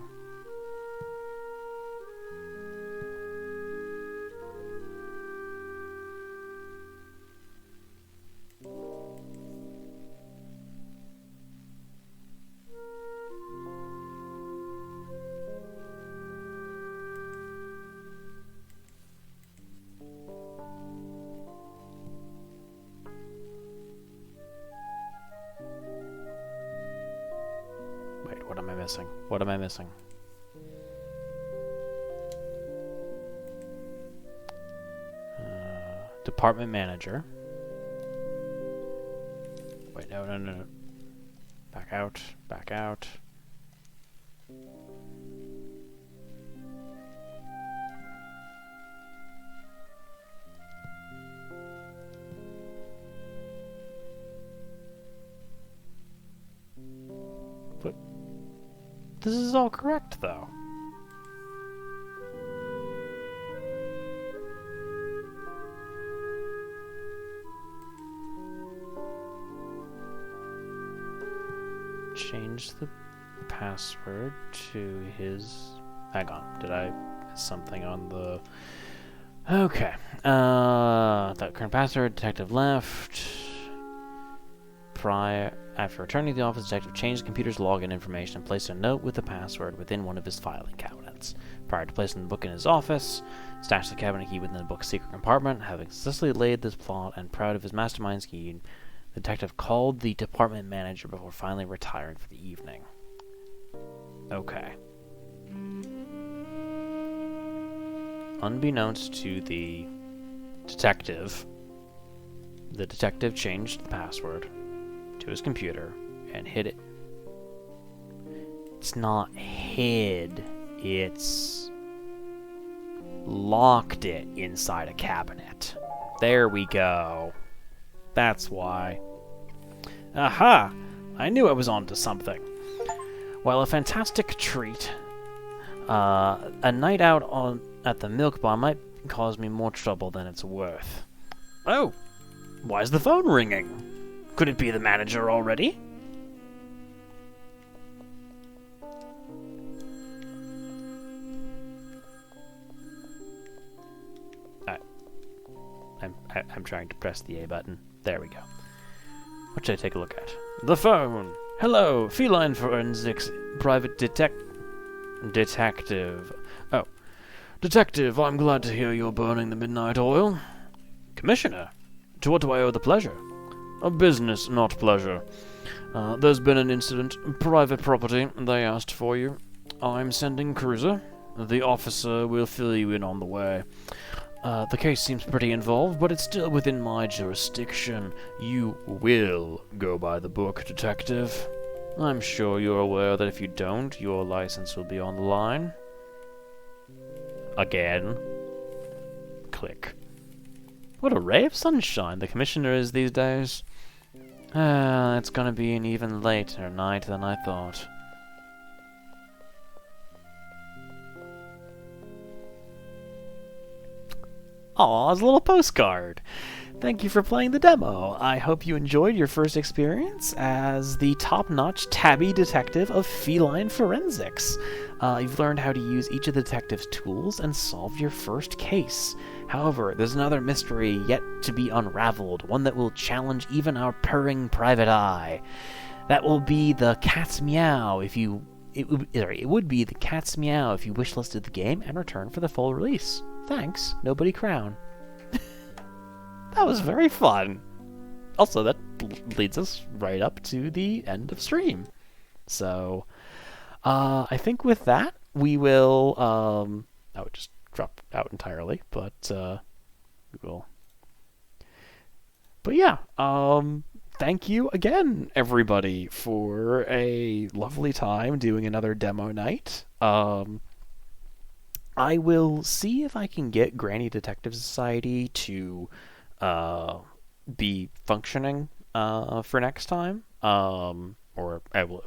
missing? What am I missing? Department manager. Wait, no. Back out, back out. But this is all correct, though. Change the password to his... Hang on, did I miss something on the... Okay. That current password, detective left. After returning to the office, detective changed the computer's login information and placed a note with the password within one of his filing cabinets. Prior to placing the book in his office, stashed the cabinet key within the book's secret compartment. Having successfully laid this plot and proud of his mastermind scheme, the detective called the department manager before finally retiring for the evening. Okay. Unbeknownst to the detective changed the password to his computer and hid it. It's not hid, it's locked it inside a cabinet. There we go. That's why. Aha! I knew I was onto something. While a fantastic treat, a night out at the milk bar might cause me more trouble than it's worth. Oh! Why is the phone ringing? Could it be the manager already? I'm trying to press the A button. There we go. What should I take a look at? The phone! Hello, Feline Forensics private detective. Oh. Detective, I'm glad to hear you're burning the midnight oil. Commissioner, to what do I owe the pleasure? A business, not pleasure. There's been an incident. Private property. They asked for you. I'm sending cruiser. The officer will fill you in on the way. The case seems pretty involved, but it's still within my jurisdiction. You will go by the book, detective. I'm sure you're aware that if you don't, your license will be on the line. Again. Click. What a ray of sunshine the commissioner is these days. It's gonna be an even later night than I thought. Aw, it's a little postcard. Thank you for playing the demo. I hope you enjoyed your first experience as the top-notch tabby detective of Feline Forensics. You've learned how to use each of the detective's tools and solve your first case. However, there's another mystery yet to be unraveled, one that will challenge even our purring private eye. That will be the cat's meow if you... It would be the cat's meow if you wishlisted the game and return for the full release. Thanks, Nobody Crown. That was very fun. Also, that leads us right up to the end of stream. So, I think with that, we will... I would just drop out entirely, but we will... But yeah, thank you again, everybody, for a lovely time doing another demo night. I will see if I can get Granny Detective Society to be functioning for next time, or I will,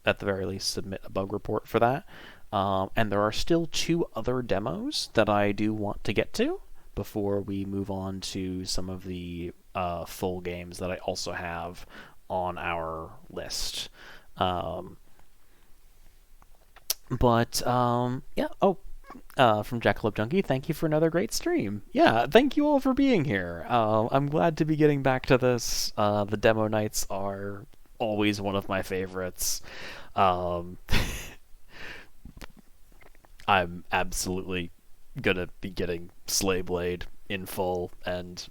at the very least, submit a bug report for that. And there are still 2 other demos that I do want to get to before we move on to some of the full games that I also have on our list. Yeah. Oh. From Jackalope Junkie, thank you for another great stream. Yeah, thank you all for being here. I'm glad to be getting back to this. The demo nights are always one of my favorites. I'm absolutely gonna be getting Slayblade in full, and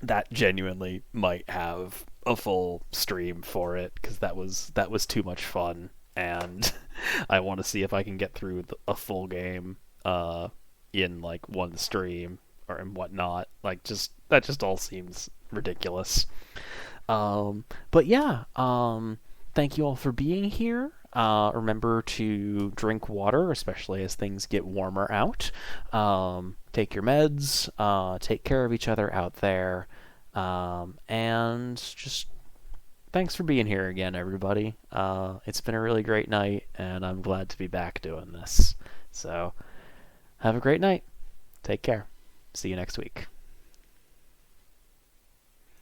that genuinely might have a full stream for it, because that was too much fun. and I want to see if I can get through a full game in like one stream or and whatnot. Like, just that just all seems ridiculous. But yeah, thank you all for being here. Remember to drink water, especially as things get warmer out. Take your meds. Take care of each other out there. And just thanks for being here again, everybody. It's been a really great night, and I'm glad to be back doing this. So, have a great night. Take care. See you next week.